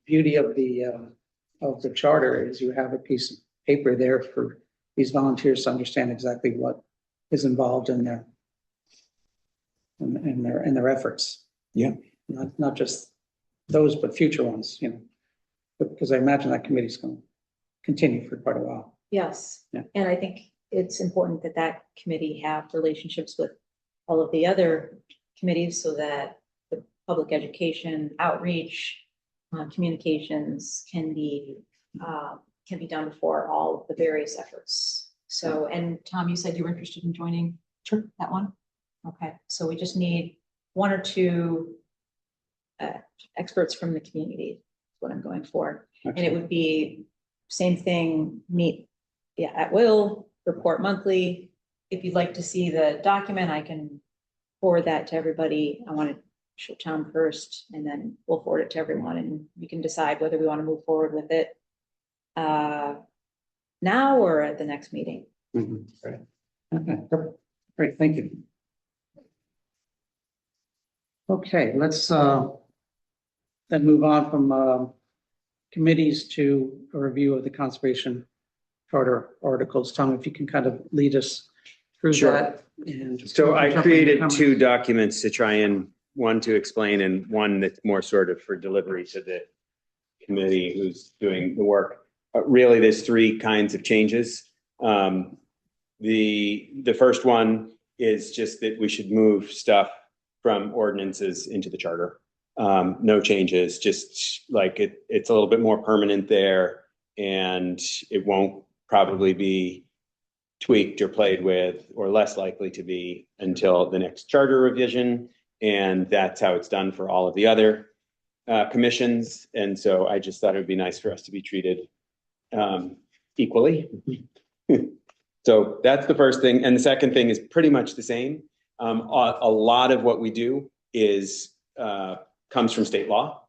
beauty of the charter is you have a piece of paper there for these volunteers to understand exactly what is involved in their efforts. Yeah. Not just those, but future ones, because I imagine that committee's going to continue for quite a while. Yes. Yeah. And I think it's important that committee have relationships with all of the other committees so that the public education, outreach, communications can be done for all of the various efforts. So, and Tom, you said you were interested in joining that one? Okay, so we just need 1 or 2 experts from the community, is what I'm going for. And it would be same thing, meet at will, report monthly. If you'd like to see the document, I can forward that to everybody. I want to show Tom first, and then we'll forward it to everyone, and we can decide whether we want to move forward with it now or at the next meeting. Mhm. Great. Okay, great, thank you. Okay, let's then move on from committees to a review of the conservation charter articles. Tom, if you can kind of lead us through Sure. that. And So I jump into created comments. 2 documents to try and, one to explain and one that's more sort of for delivery to the committee who's doing the work. Really, there's 3 kinds of changes. The first one is just that we should move stuff from ordinances into the charter. No changes, just like it's a little bit more permanent there, and it won't probably be tweaked or played with, or less likely to be until the next charter revision. And that's how it's done for all of the other commissions. And so I just thought it would be nice for us to be treated equally. So that's the first thing. And the second thing is pretty much the same. A lot of what we do is, comes from state law.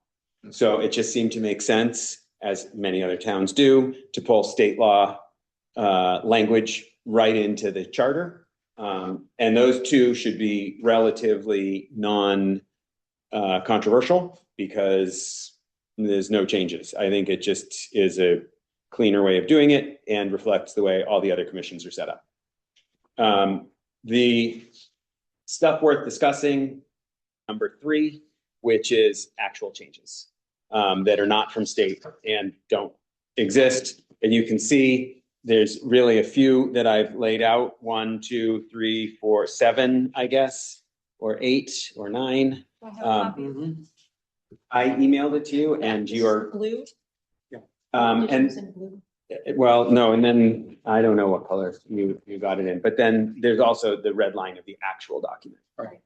So it just seemed to make sense, as many other towns do, to pull state law language right into the charter. And those two should be relatively non-controversial because there's no changes. I think it just is a cleaner way of doing it and reflects the way all the other commissions are set up. The stuff worth discussing, number 3, which is actual changes that are not from state and don't exist. And you can see there's really a few that I've laid out, 1, 2, 3, 4, 7, I guess, or 8 or 9. I have a copy. I emailed it to you and you're, Blue. and Editions in blue. well, no, and then I don't know what color you got it in, but then there's also the red line of the actual document. Right.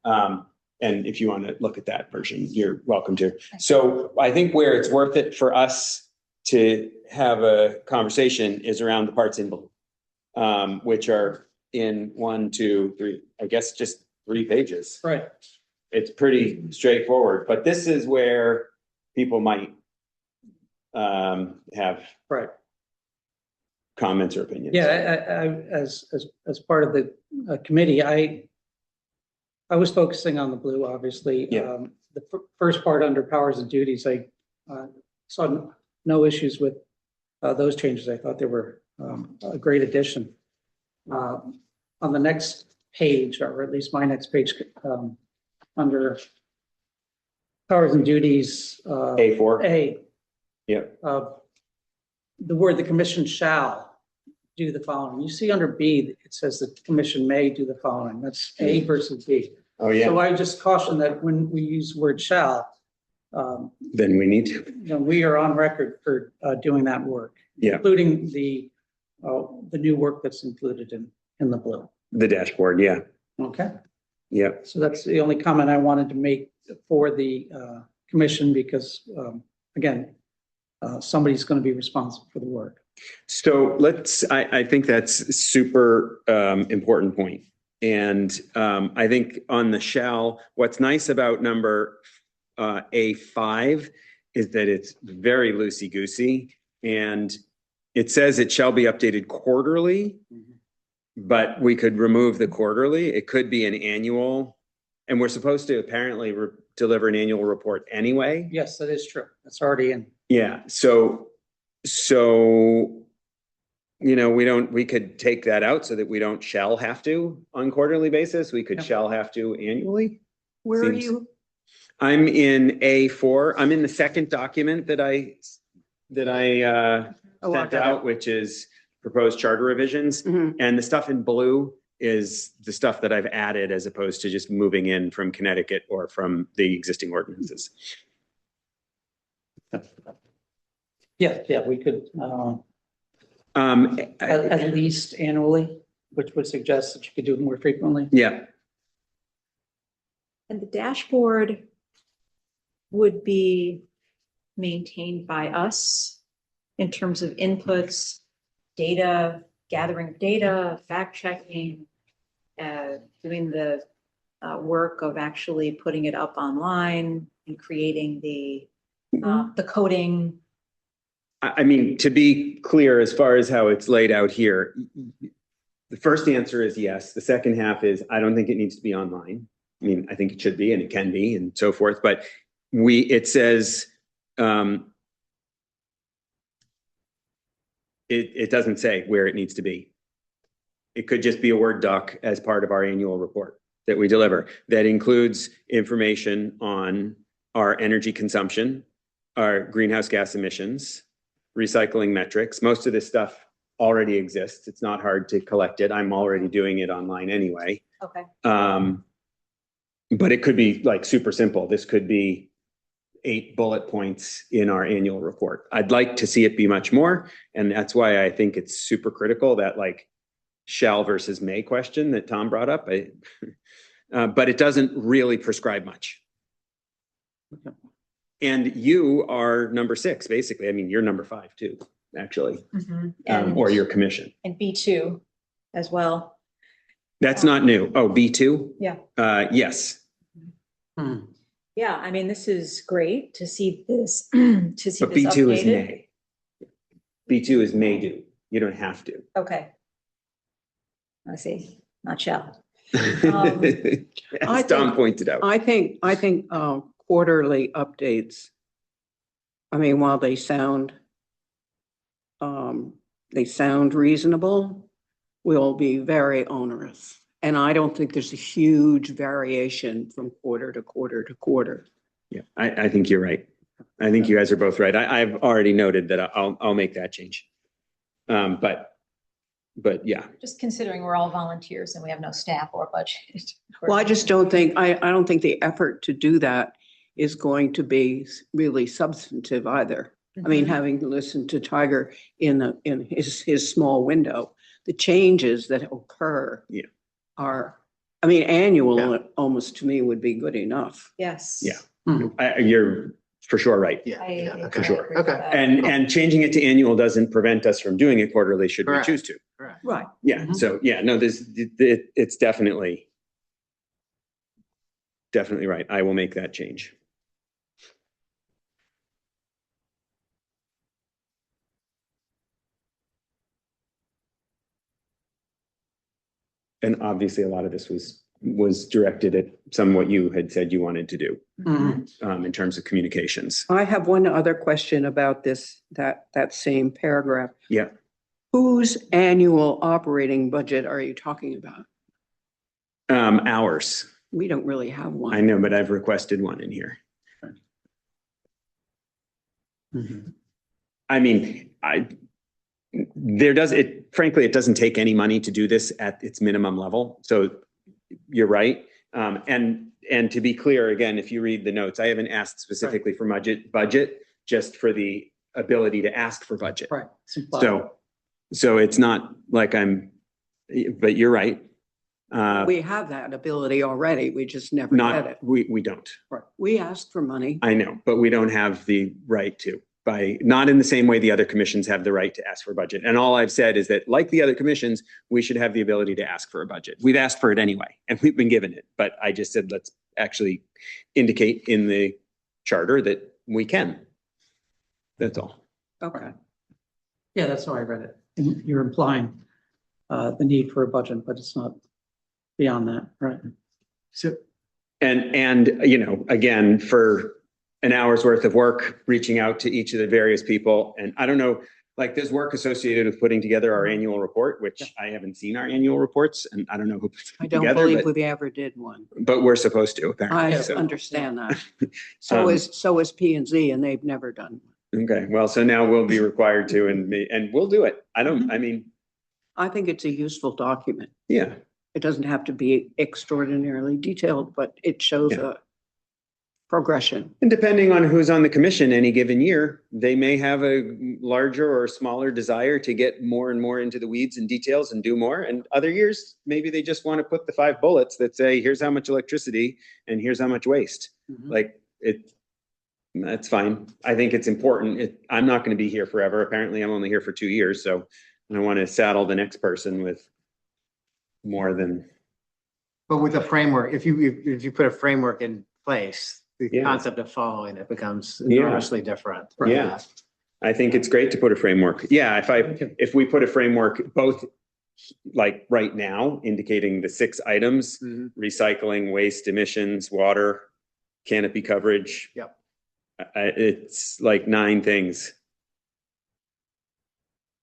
And if you want to look at that version, you're welcome to. So I think where it's worth it for us to have a conversation is around the parts in blue, which are in 1, 2, 3, I guess just 3 pages. Right. It's pretty straightforward, but this is where people might have Right. comments or opinions. Yeah, as part of the committee, I was focusing on the blue, obviously. Yeah. The first part under powers and duties, I saw no issues with those changes. I thought they were a great addition. On the next page, or at least my next page, under powers and duties, A4. A, Yep. the word "the commission shall" do the following. You see under B, it says the commission may do the following. That's A versus B. Oh, yeah. So I just caution that when we use the word shall, Then we need to. we are on record for doing that work. Yeah. Including the new work that's included in the blue. The dashboard. Yeah. Okay, Yeah. so that's the only comment I wanted to make for the commission because, again, somebody's going to be responsible for the work. So I think that's a super important point. And I think on the shall, what's nice about number A5 is that it's very loosey-goosey. And it says it shall be updated quarterly, but we could remove the quarterly. It could be an annual. And we're supposed to apparently deliver an annual report anyway. Yes, that is true. That's already in. Yeah, so, we could take that out so that we don't shall have to on quarterly basis. We could Yeah. shall have to annually. Where are Seems- you? I'm in A4. I'm in the second document that I Oh, I sent got out, which is proposed charter revisions. Mhm. And the stuff in blue is the stuff that I've added as opposed to just moving in from Connecticut or from the existing ordinances. Yeah, we could, Um, at least annually, which would suggest that you could do it more frequently. yeah, And the dashboard would be maintained by us in terms of inputs, data, gathering data, fact checking, doing the work of actually putting it up online and creating the coding. I mean, to be clear, as far as how it's laid out here, the first answer is yes. The second half is, I don't think it needs to be online. I mean, I think it should be and it can be and so forth, but it says, it doesn't say where it needs to be. It could just be a Word doc as part of our annual report that we deliver that includes information on our energy consumption, our greenhouse gas emissions, recycling metrics. Most of this stuff already exists. It's not hard to collect it. I'm already doing it online anyway. Okay. But it could be like super simple. This could be 8 bullet points in our annual report. I'd like to see it be much more. And that's why I think it's super critical that like shall versus may question that Tom brought up. But it doesn't really prescribe much. Okay. And you are number 6, basically. I mean, you're number 5 too. actually, And, or your commission. and B2 as well. That's not new. Oh, B2? Yeah. Yes. Hmm. Yeah, I mean, this is great to see this, to see But this B2 is updated. May. B2 is may do. You don't have to. Okay. I see, not shall. I As Tom think- pointed out. I think quarterly updates, I mean, while they sound reasonable, will be very onerous. And I don't think there's a huge variation from quarter to quarter to quarter. Yeah, I think you're right. I think you guys are both right. I've already noted that I'll make that change. But yeah, Just considering we're all volunteers and we have no staff or budget. Well, I just don't think, I don't think the effort to do that is going to be really substantive either. I mean, having listened to Tiger in his small window, the changes that occur Yeah. are, I mean, annual Yeah. almost to me would be good enough. Yes. Yeah. You're for sure right. Yeah, I- yeah, I okay, sure. agree with okay. that. And changing it to annual doesn't prevent us from doing it quarterly should we Correct. choose to. Correct. Right. Yeah, Mhm. so yeah, no, it's definitely right. I will make that change. And obviously, a lot of this was directed at some what you had said you wanted to do Mhm. in terms of communications. I have one other question about that same paragraph. Yeah. Whose annual operating budget are you talking about? Hours, We don't really have one. I know, but I've requested one in here. Mhm. I mean, frankly, it doesn't take any money to do this at its minimum level. So you're right. And to be clear, again, if you read the notes, I haven't asked specifically for budget, just for the ability to ask for budget. Right. It's implied. So it's not like but you're right. We have that ability already. We just never get it. We don't. Right. We asked for money. I know, but we don't have the right to, not in the same way the other commissions have the right to ask for budget. And all I've said is that, like the other commissions, we should have the ability to ask for a budget. We've asked for it anyway, and we've been given it. But I just said, let's actually indicate in the charter that we can. That's all. Okay. Yeah, that's how I read it. You're implying the need for a budget, but it's not beyond that, right? So, And, again, for an hour's worth of work, reaching out to each of the various people. And I don't know, like there's work associated with putting together our annual report, which I haven't seen our annual reports and I don't know who puts I it don't together, believe but, we ever did one. but we're supposed to I apparently. So, understand that. Um, So is P and Z and they've never done one. okay, well, so now we'll be required to, and we'll do it. I mean, I think it's a useful document. yeah, It doesn't have to be extraordinarily detailed, but it shows Yeah. a progression. and depending on who's on the commission any given year, they may have a larger or smaller desire to get more and more into the weeds and details and do more. And other years, maybe they just want to put the 5 bullets that say, here's how much electricity and here's how much waste. Mhm. Like that's fine. I think it's important. I'm not going to be here forever. Apparently, I'm only here for 2 years. So I want to saddle the next person with more than, But with a framework, if you put a framework in place, the Yeah. concept of following it becomes Yeah. enormously different. Yeah. I think it's great to put a framework. Yeah, if we put a framework, both like right now, indicating the 6 items, Mhm. recycling, waste, emissions, water, canopy coverage. Yep. It's like 9 things.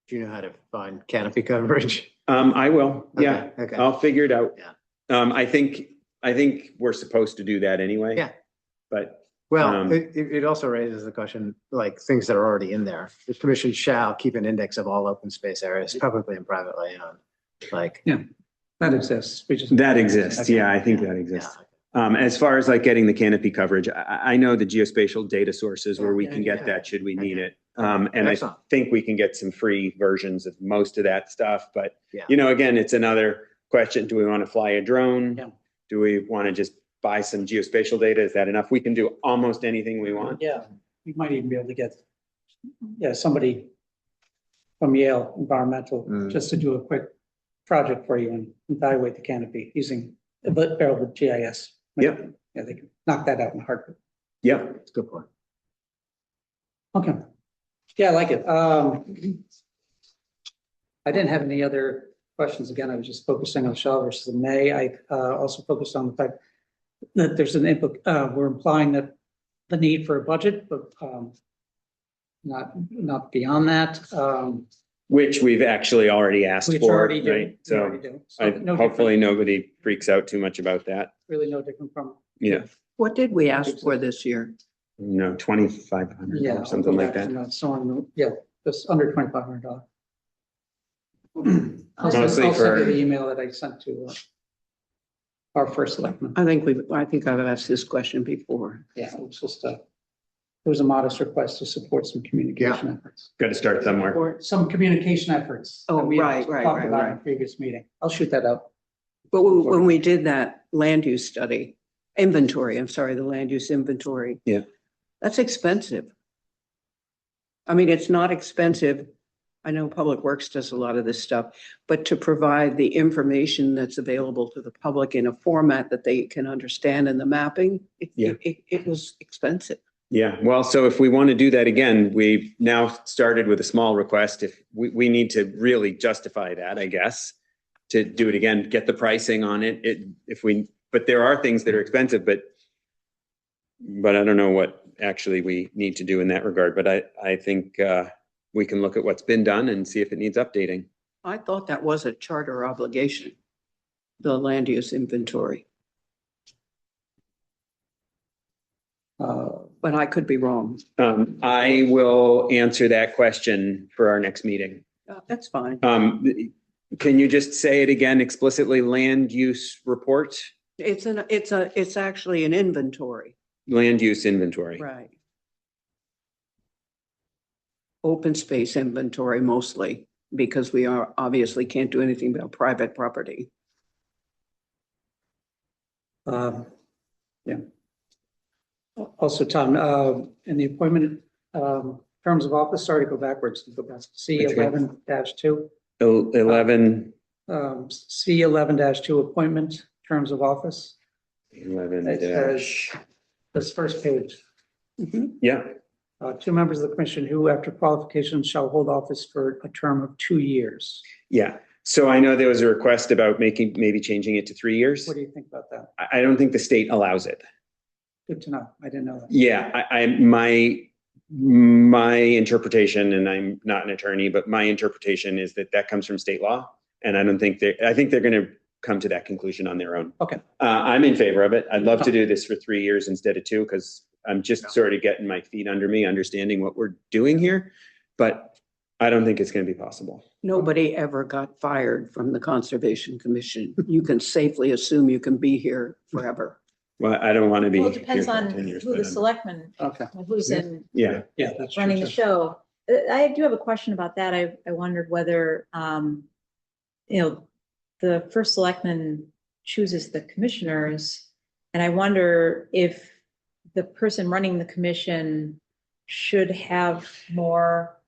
Do you know how to find canopy coverage? I will, yeah, Okay, okay. I'll figure it out. Yeah. I think we're supposed to do that anyway. Yeah. But, Well, it also raises the question, like, things that are already in there. The commission shall keep an index of all open space areas, publicly and privately owned. Like. that exists. We just. that exists, Okay. yeah, I think that exists. As far as like getting the canopy coverage, I know the geospatial data sources where we can get that should we need it. And I Excellent. think we can get some free versions of most of that stuff, but Yeah. again, it's another question. Do we want to fly a drone? Yeah. Do we want to just buy some geospatial data? Is that enough? We can do almost anything we want. Yeah, we might even be able to get, somebody from Yale Environmental, Mm. just to do a quick project for you and evaluate the canopy using a barrel with GIS. Yep. Yeah, they can knock that out in a heartbeat. Yeah. It's a good point. Okay. Yeah, I like it. I didn't have any other questions. Again, I was just focusing on shall versus the may. I also focused on the fact that there's an input, we're implying that the need for a budget, but not beyond that. Which we've actually already asked Which for, already do. right? We So already do. So I, no hopefully different- nobody freaks out too much about that. Really no different from. Yeah, What did we ask for this year? no, 2,500 Yeah. or something like that. Yeah, just under $2,500. I'll Mostly send for- you the email that I sent to our first selectman. I think I've asked this question before. Yeah, it was just it was a modest request to support some communication efforts. Got to start somewhere. Or some communication efforts. Oh, that we had right, talked about in a previous meeting. I'll shoot that out. But when we did that land use study, inventory, I'm sorry, the land use inventory. Yeah. That's expensive. I mean, it's not expensive. I know Public Works does a lot of this stuff, but to provide the information that's available to the public in a format that they can understand in the mapping, Yeah. it was expensive. Yeah, well, so if we want to do that again, we've now started with a small request. If we need to really justify that, I guess, to do it again, get the pricing on it. But there are things that are expensive, but I don't know what actually we need to do in that regard. But I think we can look at what's been done and see if it needs updating. I thought that was a charter obligation, the land use inventory, but I could be wrong. I will answer that question for our next meeting. That's fine. Can you just say it again explicitly? Land use report, It's actually an inventory, land use inventory. right? Open space inventory mostly, because we are obviously can't do anything about private property. Yeah. Also, Tom, in the appointment, terms of office, sorry to go backwards, go back to C11-2. 11, C11-2 appointment, terms of office. 11 It dash. says, this first page, Yeah, 2 members of the commission who, after qualifications, shall hold office for a term of 2 years. yeah. So I know there was a request about maybe changing it to 3 years. What do you think about that? I don't think the state allows it. Good to know. I didn't know that. Yeah, my interpretation, and I'm not an attorney, but my interpretation is that comes from state law. And I think they're going to come to that conclusion on their own. Okay. I'm in favor of it. I'd love to do this for 3 years instead of 2, because I'm just sort of getting my feet under me, understanding what we're doing here. But I don't think it's going to be possible. Nobody ever got fired from the Conservation Commission. You can safely assume you can be here forever. Well, I don't want to be. Well, it depends here for on 10 years, who but the I'm- selectman, Okay. who's in Yeah, Yeah, that's true. running the too. show. I do have a question about that. I wondered whether, the first selectman chooses the commissioners. And I wonder if the person running the commission should have more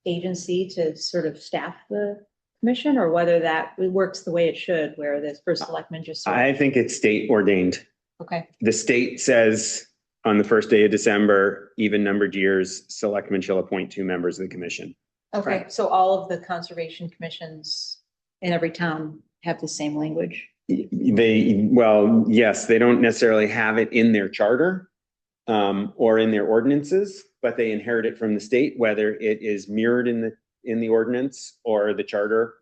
agency to sort of staff the commission, or whether that works the way it should, where the first selectman just. sort of- I think it's state ordained. Okay, The state says on the first day of December, even numbered years, selectmen shall appoint 2 members of the commission. okay. So all of the conservation commissions in every town have the same language? Well, yes, they don't necessarily have it in their charter or in their ordinances, but they inherit it from the state, whether it is mirrored in the ordinance or the charter.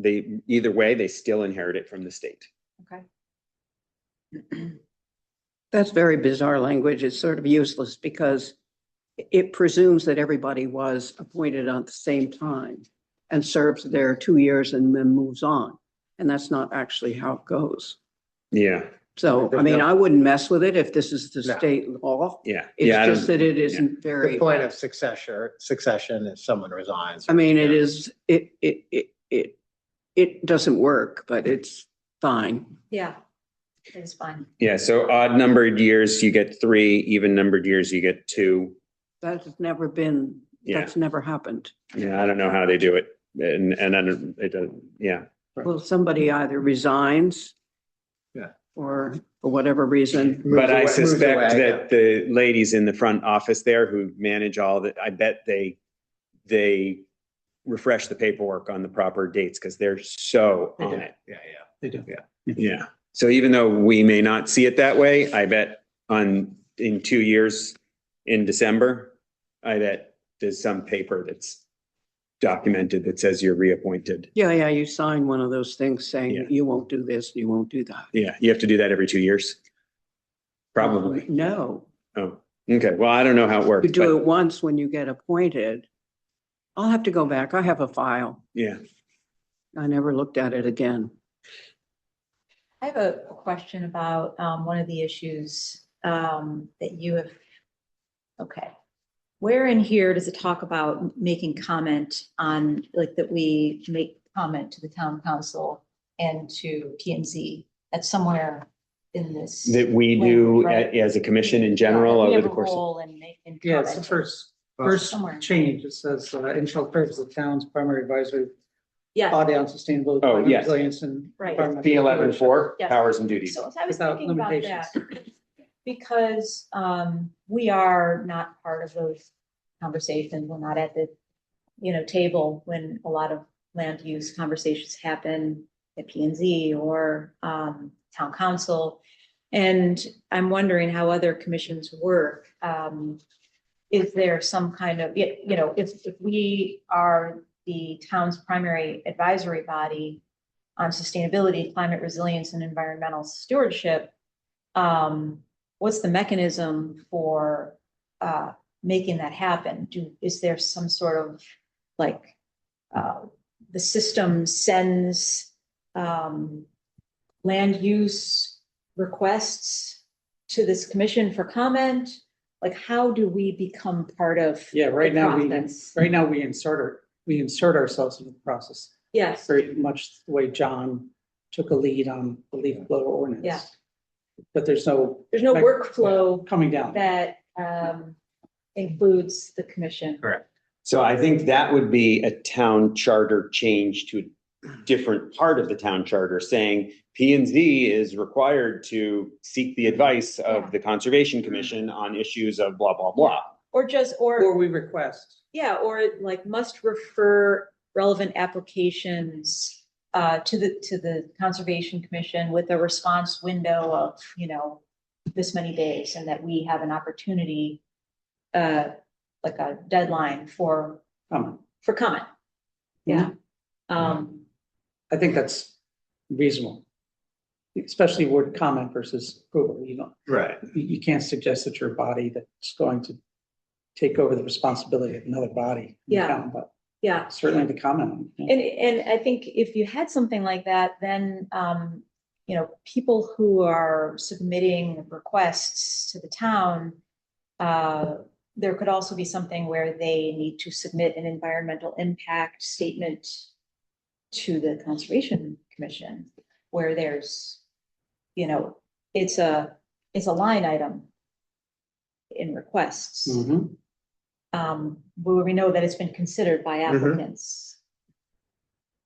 Either way, they still inherit it from the state. Okay. That's very bizarre language. It's sort of useless because it presumes that everybody was appointed at the same time and serves their 2 years and then moves on. And that's not actually how it goes. Yeah, So, I mean, I wouldn't mess with it if this is the No. state law. yeah. It's Yeah, I just don't- that it isn't very. The point of succession is someone resigns. I mean, it is, it doesn't work, but it's fine. Yeah, it's fine. Yeah, so odd numbered years, you get 3, even numbered years, you get 2. That has never been Yeah, That's never happened. yeah, I don't know how they do it. And then it doesn't, yeah. Well, somebody either resigns. Yeah. Or for whatever reason, But I Moves away, suspect yeah. that the ladies in the front office there who manage all that, I bet they refresh the paperwork on the proper dates because they're so They do. on it. Yeah, They do. Yeah. So even though we may not see it that way, I bet in 2 years in December, I bet there's some paper that's documented that says you're reappointed. yeah, you sign one of those things saying Yeah. that you won't do this, you won't do that. Yeah. You have to do that every 2 years. Probably. No, Oh, okay. Well, I don't know how it works. you do but it once when you get appointed. I'll have to go back. I have a file. Yeah. I never looked at it again. I have a question about one of the issues that you have. Okay. Where in here does it talk about making comment on, like, that we make comment to the town council and to P and Z? That's somewhere in this. That we do Right. as a commission in general Yeah, we over have the a course. role in making Yeah, it's the comments. first Somewhere. change. It says, and shall serve as the town's primary advisory Yeah, body on sustainability, Oh, climate yes. resilience and. Right. environmental P11.4, Yes. powers and duties. so I was Without thinking about limitations. that. Because we are not part of those conversations. We're not at the, table when a lot of land use conversations happen at P and Z or town council. And I'm wondering how other commissions work. Is there some kind of, if we are the town's primary advisory body on sustainability, climate resilience, and environmental stewardship, what's the mechanism for making that happen? Is there some sort of like the system sends land use requests to this commission for comment? Like, how do we become part of? Yeah, right the now, process? we insert ourselves into the process, Yes, very much the way John took a lead on the leaf blower ordinance. Yeah. But there's no. there's no workflow Coming down. that includes the commission. Correct. So I think that would be a town charter change to a different part of the town charter saying P and Z is required to seek the advice of the Conservation Commission on issues of blah, blah, blah. Or we request. Yeah, or like must refer relevant applications to the Conservation Commission with a response window of, this many days, and that we have an opportunity, like a deadline for comment. Yeah. I think that's reasonable. Especially word comment versus approval. Right. You can't suggest that you're a body that's going to take over the responsibility of another body. in Yeah. town, But Yeah. certainly the comment. on it. And I think if you had something like that, then, people who are submitting requests to the town, there could also be something where they need to submit an environmental impact statement to the Conservation Commission, where there's, it's a line item in requests. Mhm. Where we know that it's been considered by applicants.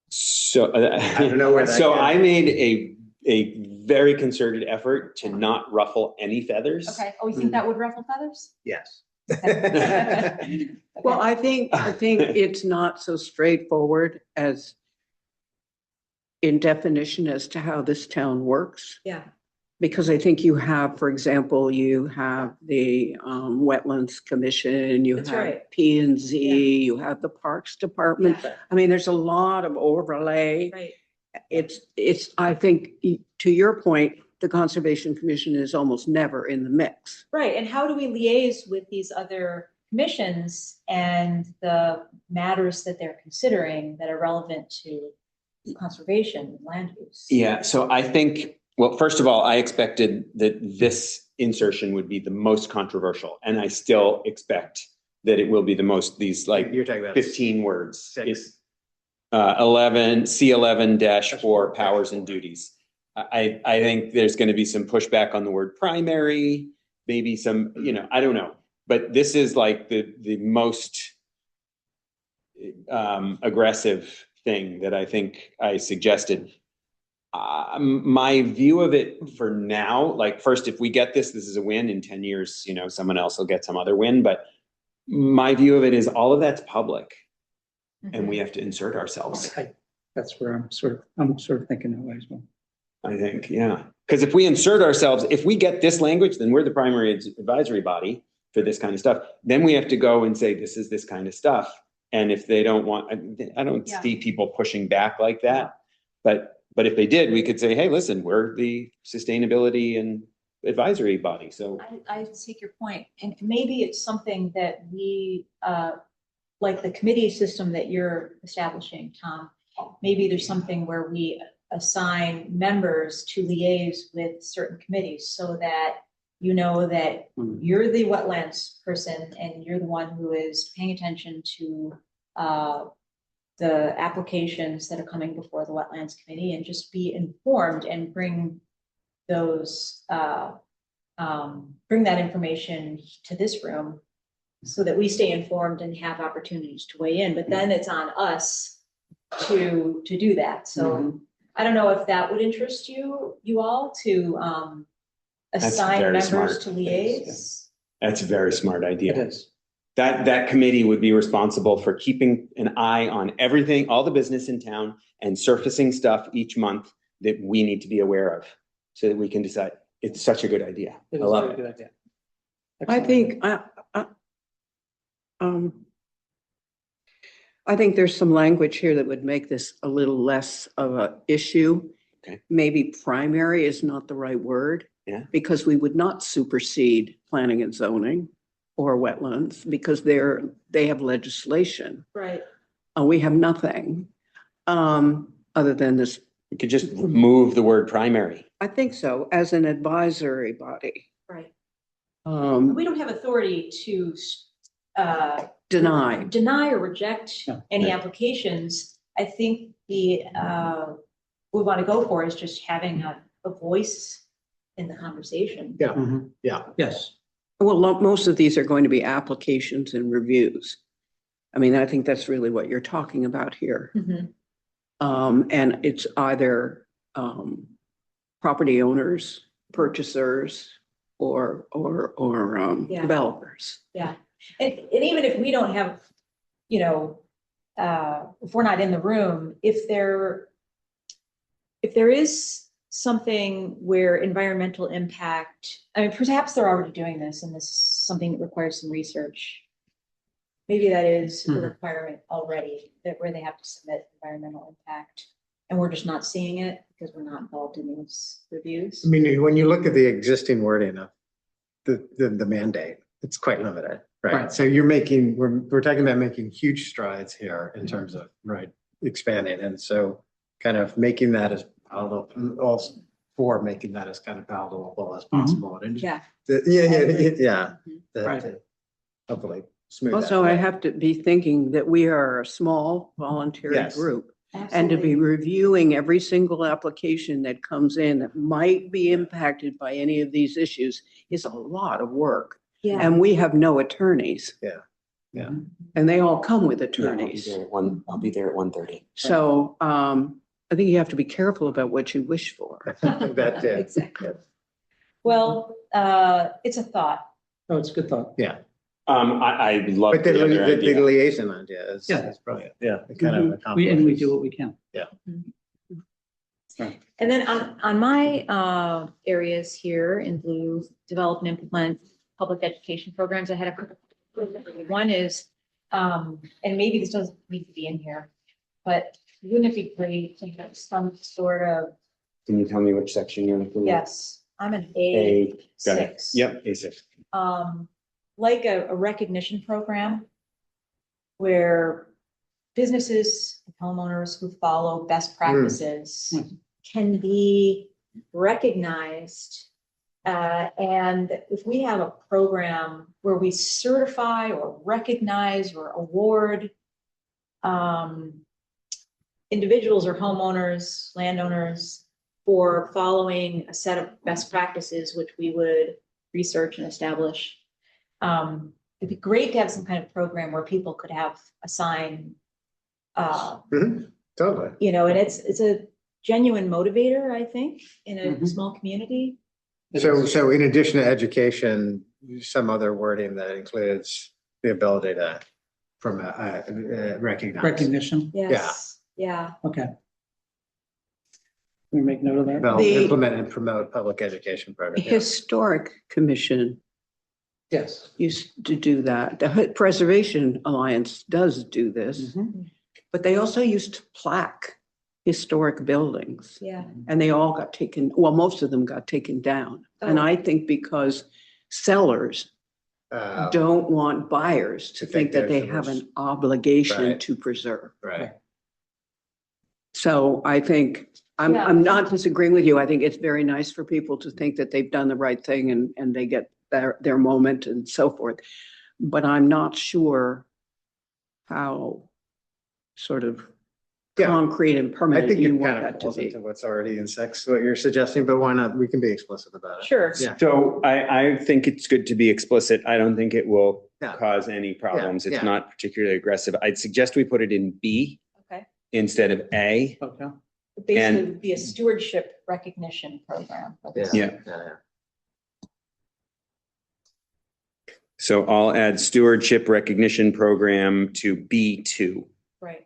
So, don't know where that so goes. I made a very concerted effort to not ruffle any feathers. Okay, oh, you think that would ruffle feathers? Yes. Well, I think it's not so straightforward as in definition as to how this town works. Yeah, Because I think you have, for example, you have the Wetlands Commission, you That's have right. P and Z, you have the Parks Department. Yeah. I mean, there's a lot of overlay. right. I think, to your point, the Conservation Commission is almost never in the mix. Right, and how do we liaise with these other commissions and the matters that they're considering that are relevant to conservation and land use? Yeah, so I think, well, first of all, I expected that this insertion would be the most controversial, and I still expect that it will be the most, these like You're talking about 15 words. Six. It's 11C11-4 powers and duties. I think there's going to be some pushback on the word primary, maybe some, I don't know. But this is like the most aggressive thing that I think I suggested. My view of it for now, like first, if we get this is a win. In 10 years, you know, someone else will get some other win. But my view of it is all of that's public and we have to insert ourselves. That's where I'm sort of thinking that way as well. I think, yeah. Because if we insert ourselves, if we get this language, then we're the primary advisory body for this kind of stuff. Then we have to go and say, this is this kind of stuff. And if they don't want, I don't see people pushing back like that. But if they did, we could say, hey, listen, we're the sustainability and advisory body. So I take your point, and maybe it's something that we, like the committee system that you're establishing, Tom, maybe there's something where we assign members to liaise with certain committees so that you know that you're the wetlands person and you're the one who is paying attention to the applications that are coming before the wetlands committee, and just be informed and bring those bring that information to this room so that we stay informed and have opportunities to weigh in. But then it's on us to do that. So I don't know if that would interest you all to assign very members smart. to liaise. that's a very smart idea. It is. That committee would be responsible for keeping an eye on everything, all the business in town, and surfacing stuff each month that we need to be aware of so that we can decide. It's such a good idea. I It is a love very it. good idea. I think there's some language here that would make this a little less of a issue. Okay. Maybe primary is not the right word. Yeah. Because we would not supersede planning and zoning or wetlands because they have legislation. Right. We have nothing, other than this. We could just move the word primary. I think so, as an advisory body. Right. Um, We don't have authority to deny. deny or reject No. any Right. applications. I think we want to go for is just having a voice in the conversation. Yeah. Mhm. Yeah. Yes. Well, most of these are going to be applications and reviews. I mean, I think that's really what you're talking about here. Mhm. And it's either property owners, purchasers, or Yeah. developers. Yeah, and even if we don't have, you know, if we're not in the room, if there is something where environmental impact, I mean, perhaps they're already doing this and this is something that requires some research. Maybe that is a requirement already, that where they have to submit environmental impact. And we're just not seeing it because we're not involved in these reviews. I mean, when you look at the existing wording of the mandate, it's quite limited, right? Right. So we're talking about making huge strides here in terms of, right, expanding. And so kind of making that as palatable, also for making that as kind of palatable as possible. And Yeah. Yeah. Right. To hopefully smooth that. Also, I have to be thinking that we are a small voluntary Yes. group. And to be reviewing every single application that comes in that might be impacted by any of these issues is a lot of work. Yeah. And we have no attorneys. Yeah. Yeah. And they all come with Yeah, I'll be attorneys. there at 1:30. So I think you have to be careful about what you wish for. That, Exactly. Well, it's a thought. Oh, it's a good thought. I love But the the other the idea. liaison idea is Yeah. is brilliant. Yeah. It kind of And we accomplishes- do what we can. And then on my areas here in blue, develop and implement public education programs, I had a couple. One is, and maybe this doesn't need to be in here, but wouldn't it be great to have some sort of, Can you tell me which section you're looking at? yes, I'm an A, got it. A6. Yep, A6. Like a recognition program where businesses, homeowners who follow best practices can be recognized. And if we have a program where we certify or recognize or award individuals or homeowners, landowners for following a set of best practices, which we would research and establish. It'd be great to have some kind of program where people could have a sign Totally. you know, and it's a genuine motivator, I think, in a Mhm. small community. So in addition to education, some other wording that includes the ability to recognize. Recognition, Yes, yeah. okay. We make note of that. Develop, The- implement and promote public education The programs. Historic Commission Yes. used to do that. The Preservation Alliance does do this, Mhm. but they also used to plaque historic buildings. Yeah. And they all got taken, well, most of them got taken down. And Oh. I think because sellers don't want buyers to To think think that they there's have a- an obligation Right. to preserve. Right. So I think, Yeah. I'm not disagreeing with you. I think it's very nice for people to think that they've done the right thing and they get their moment and so forth. But I'm not sure how sort of Yeah. concrete and I permanent think you it want kind that of to falls be. into what's already in sex, what you're suggesting, but why not? We can be explicit about it. Sure. Yeah. So I think it's good to be explicit. I don't think it will Yeah. cause any problems. Yeah. It's not particularly aggressive. I'd suggest we put it in B Okay. instead of A. Okay, Basically, it'd be a stewardship recognition program. Yeah. So I'll add stewardship recognition program to B2. Right.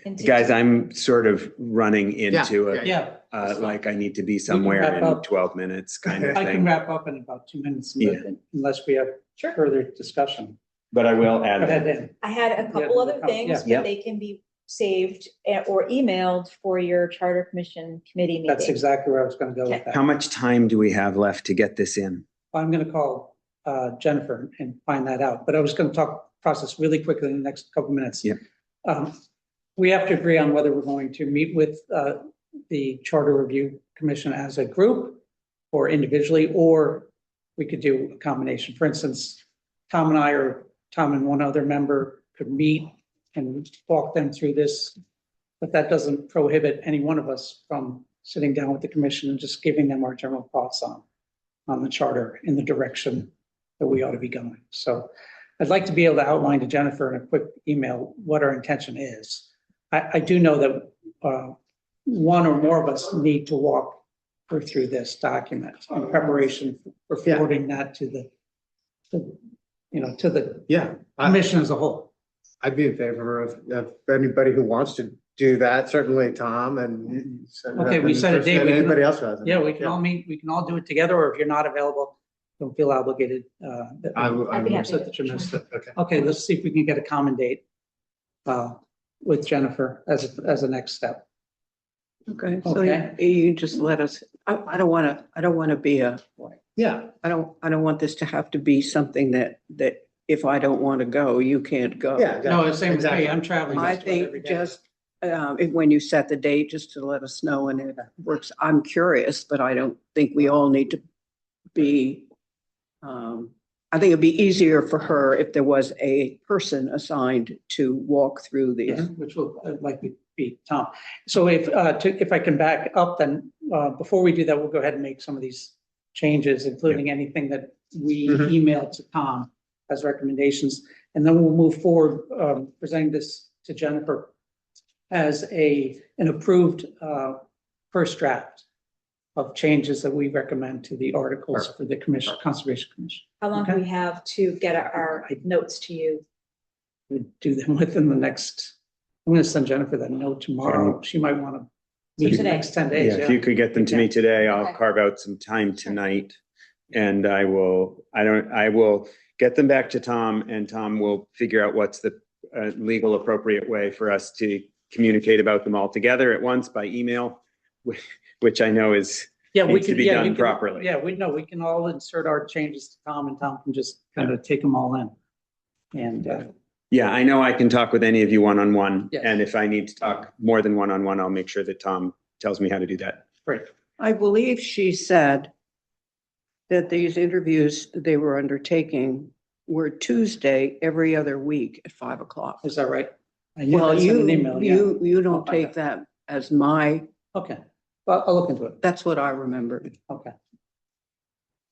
And to- Guys, I'm sort of running into Yeah. it, yeah, like I need to be somewhere wrap in up. 12 minutes kind of I can thing. wrap up in about 2 minutes Yeah. unless we have Sure. further discussion. But I will Go add ahead, that. Dan. I had a Yeah, couple other yeah. things, Yeah. but they can be saved or emailed for your charter commission committee That's meeting. exactly where I was gonna go with How that. much time do we have left to get this in? I'm gonna call Jennifer and find that out, but I was gonna talk process really quickly in the next couple minutes. Yeah. We have to agree on whether we're going to meet with the Charter Review Commission as a group or individually, or we could do a combination. For instance, Tom and I, or Tom and one other member, could meet and walk them through this. But that doesn't prohibit any one of us from sitting down with the commission and just giving them our general thoughts on the charter in the direction that we ought to be going. So I'd like to be able to outline to Jennifer in a quick email what our intention is. I do know that one or more of us need to walk her through this document in preparation for Yeah. forwarding that to the Yeah. commission as a whole. I'd be in favor of anybody who wants to do that, certainly Tom and. Okay, we set a date, And we can- anybody else who has. Yeah, we can all meet, we can all do it together, or if you're not available, don't feel obligated. I will- I I'd be will- happy Set that you missed it. Okay. Okay, let's see if we can get a common date with Jennifer as a next step. Okay, so Okay. you just let us, I don't want to be Yeah, I don't want this to have to be something that if I don't want to go, you can't go. yeah. No, the same with me, exactly. I'm traveling. I just about every think day. just, when you set the date, just to let us know when it works. I'm curious, but I don't think we all need to be, I think it'd be easier for her if there was a person assigned to walk through these. Which will likely be Tom. So if I can back up, then before we do that, we'll go ahead and make some of these changes, including anything that we Mhm. emailed to Tom as recommendations. And then we'll move forward, presenting this to Jennifer as an approved first draft of changes that we recommend to the articles for the commission, Conservation Commission. How long do Okay. we have to get our notes to you? We do them within the next, I'm gonna send Jennifer that note tomorrow. She might want to meet in the today. next 10 days. Yeah, if you could get them to me today, I'll Okay. carve out some time tonight. And I will get them back to Tom, and Tom will figure out what's the legal appropriate way for us to communicate about them all together at once by email, which I know is, Yeah, we needs to can, be yeah, done you can- properly. Yeah, we know, we can all insert our changes to Tom, and Tom can just kind of take them all in. And, yeah, I know I can talk with any of you one-on-one. Yes. And if I need to talk more than one-on-one, I'll make sure that Tom tells me how to do that. great. I believe she said that these interviews they were undertaking were Tuesday every other week at 5:00. Is that right? I knew Well, that's in an email, yeah. you I'll don't find take that as my, Okay, well, I'll look into it. that's what I remembered. Okay. All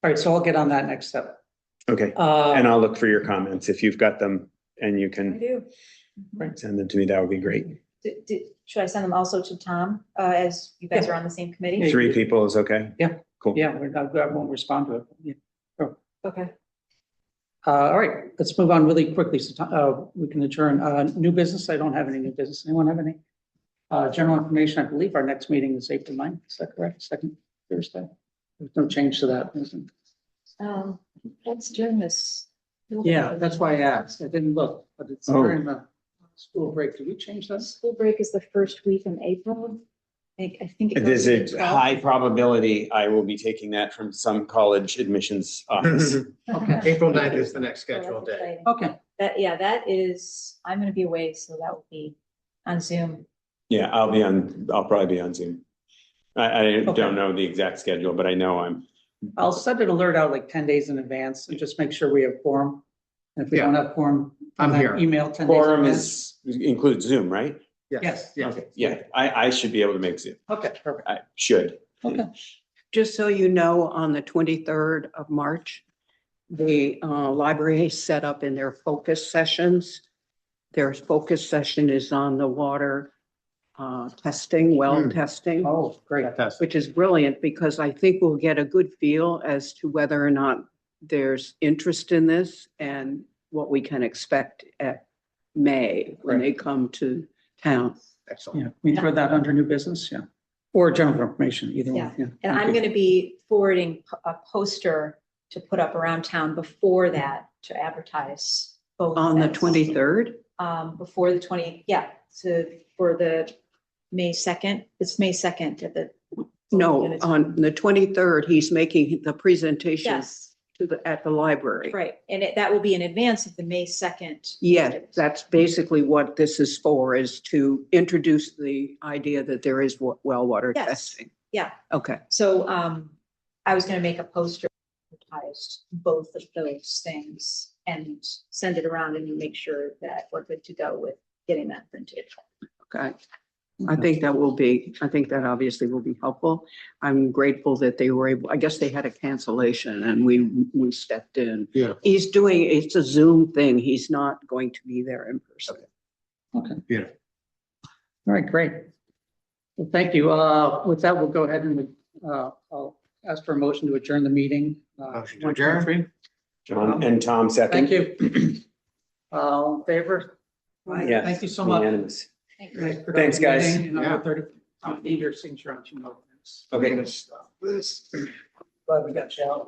right, so I'll get on that next step. Okay, and I'll look for your comments if you've got them and you I can do. Send them to me. That would be great. Should I send them also to Tom, as you guys are on the same committee? 3 people is okay? Yeah. Cool. Yeah, I won't respond to it. Yeah. Okay. All right, let's move on really quickly. So, we can adjourn. New business, I don't have any new business. Anyone have any? General information, I believe our next meeting is April 9th. Is that correct? Second Thursday? There's no change to that, isn't That's during this. Yeah, that's why I asked. I didn't look, but it's Oh. during the school break. Did we change that? School break is the first week in April. I think. it goes There's to a the 12th. high probability I will be taking that from some college admissions office. Okay. April 9th is the next So that's scheduled day. exciting. Okay, That is, I'm gonna be away, so that will be on Zoom. Yeah, I'll probably be on Zoom. I Okay. don't know the exact schedule, but I know I'll send an alert out like 10 days in advance and just make sure we have quorum. And if we Yeah. don't have quorum, I'm then here. email 10 days. in quorum advance. includes Zoom, right? Yes. Okay, yeah, I should be able to make Zoom. Okay, perfect. I should. Okay. Just so you know, on the 23rd of March, the library set up in their focus sessions. Their focus session is on the water testing, well Hmm. testing, Oh, great. Fantastic. which is brilliant because I think we'll get a good feel as to whether or not there's interest in this and what we can expect at May when they come to town. Excellent. Yeah, we throw that under new business, yeah. Or general information, either one. Yeah. And I'm gonna be forwarding a poster to put up around town before that to advertise both. On the events. 23rd, Before the 20, yeah, for the May 2nd, it's May 2nd at the. no, on the 23rd, he's making the presentation Yes, at the library. right, and that will be in advance of the May 2nd. Yes, that's basically what this is for, is to introduce the idea that there is well water Yes. testing. Yeah, Okay, so I was gonna make a poster, advertise both of those things and send it around and make sure that we're good to go with getting that printed. okay. I think that obviously will be helpful. I'm grateful that they were able, I guess they had a cancellation and we stepped in. Beautiful. It's a Zoom thing. He's not going to be there in person. Okay. Beautiful. All right, great. Well, thank you. With that, we'll go ahead and I'll ask for a motion to adjourn the meeting. Motion to adjourn. 123. John and Tom second. Thank you. All in favor? Yes, Thank you so much. unanimous. Thank you. Nice productive Thanks, guys. meeting, and Yeah. I'll need your signature on 2 more things. Okay. Glad we got you out.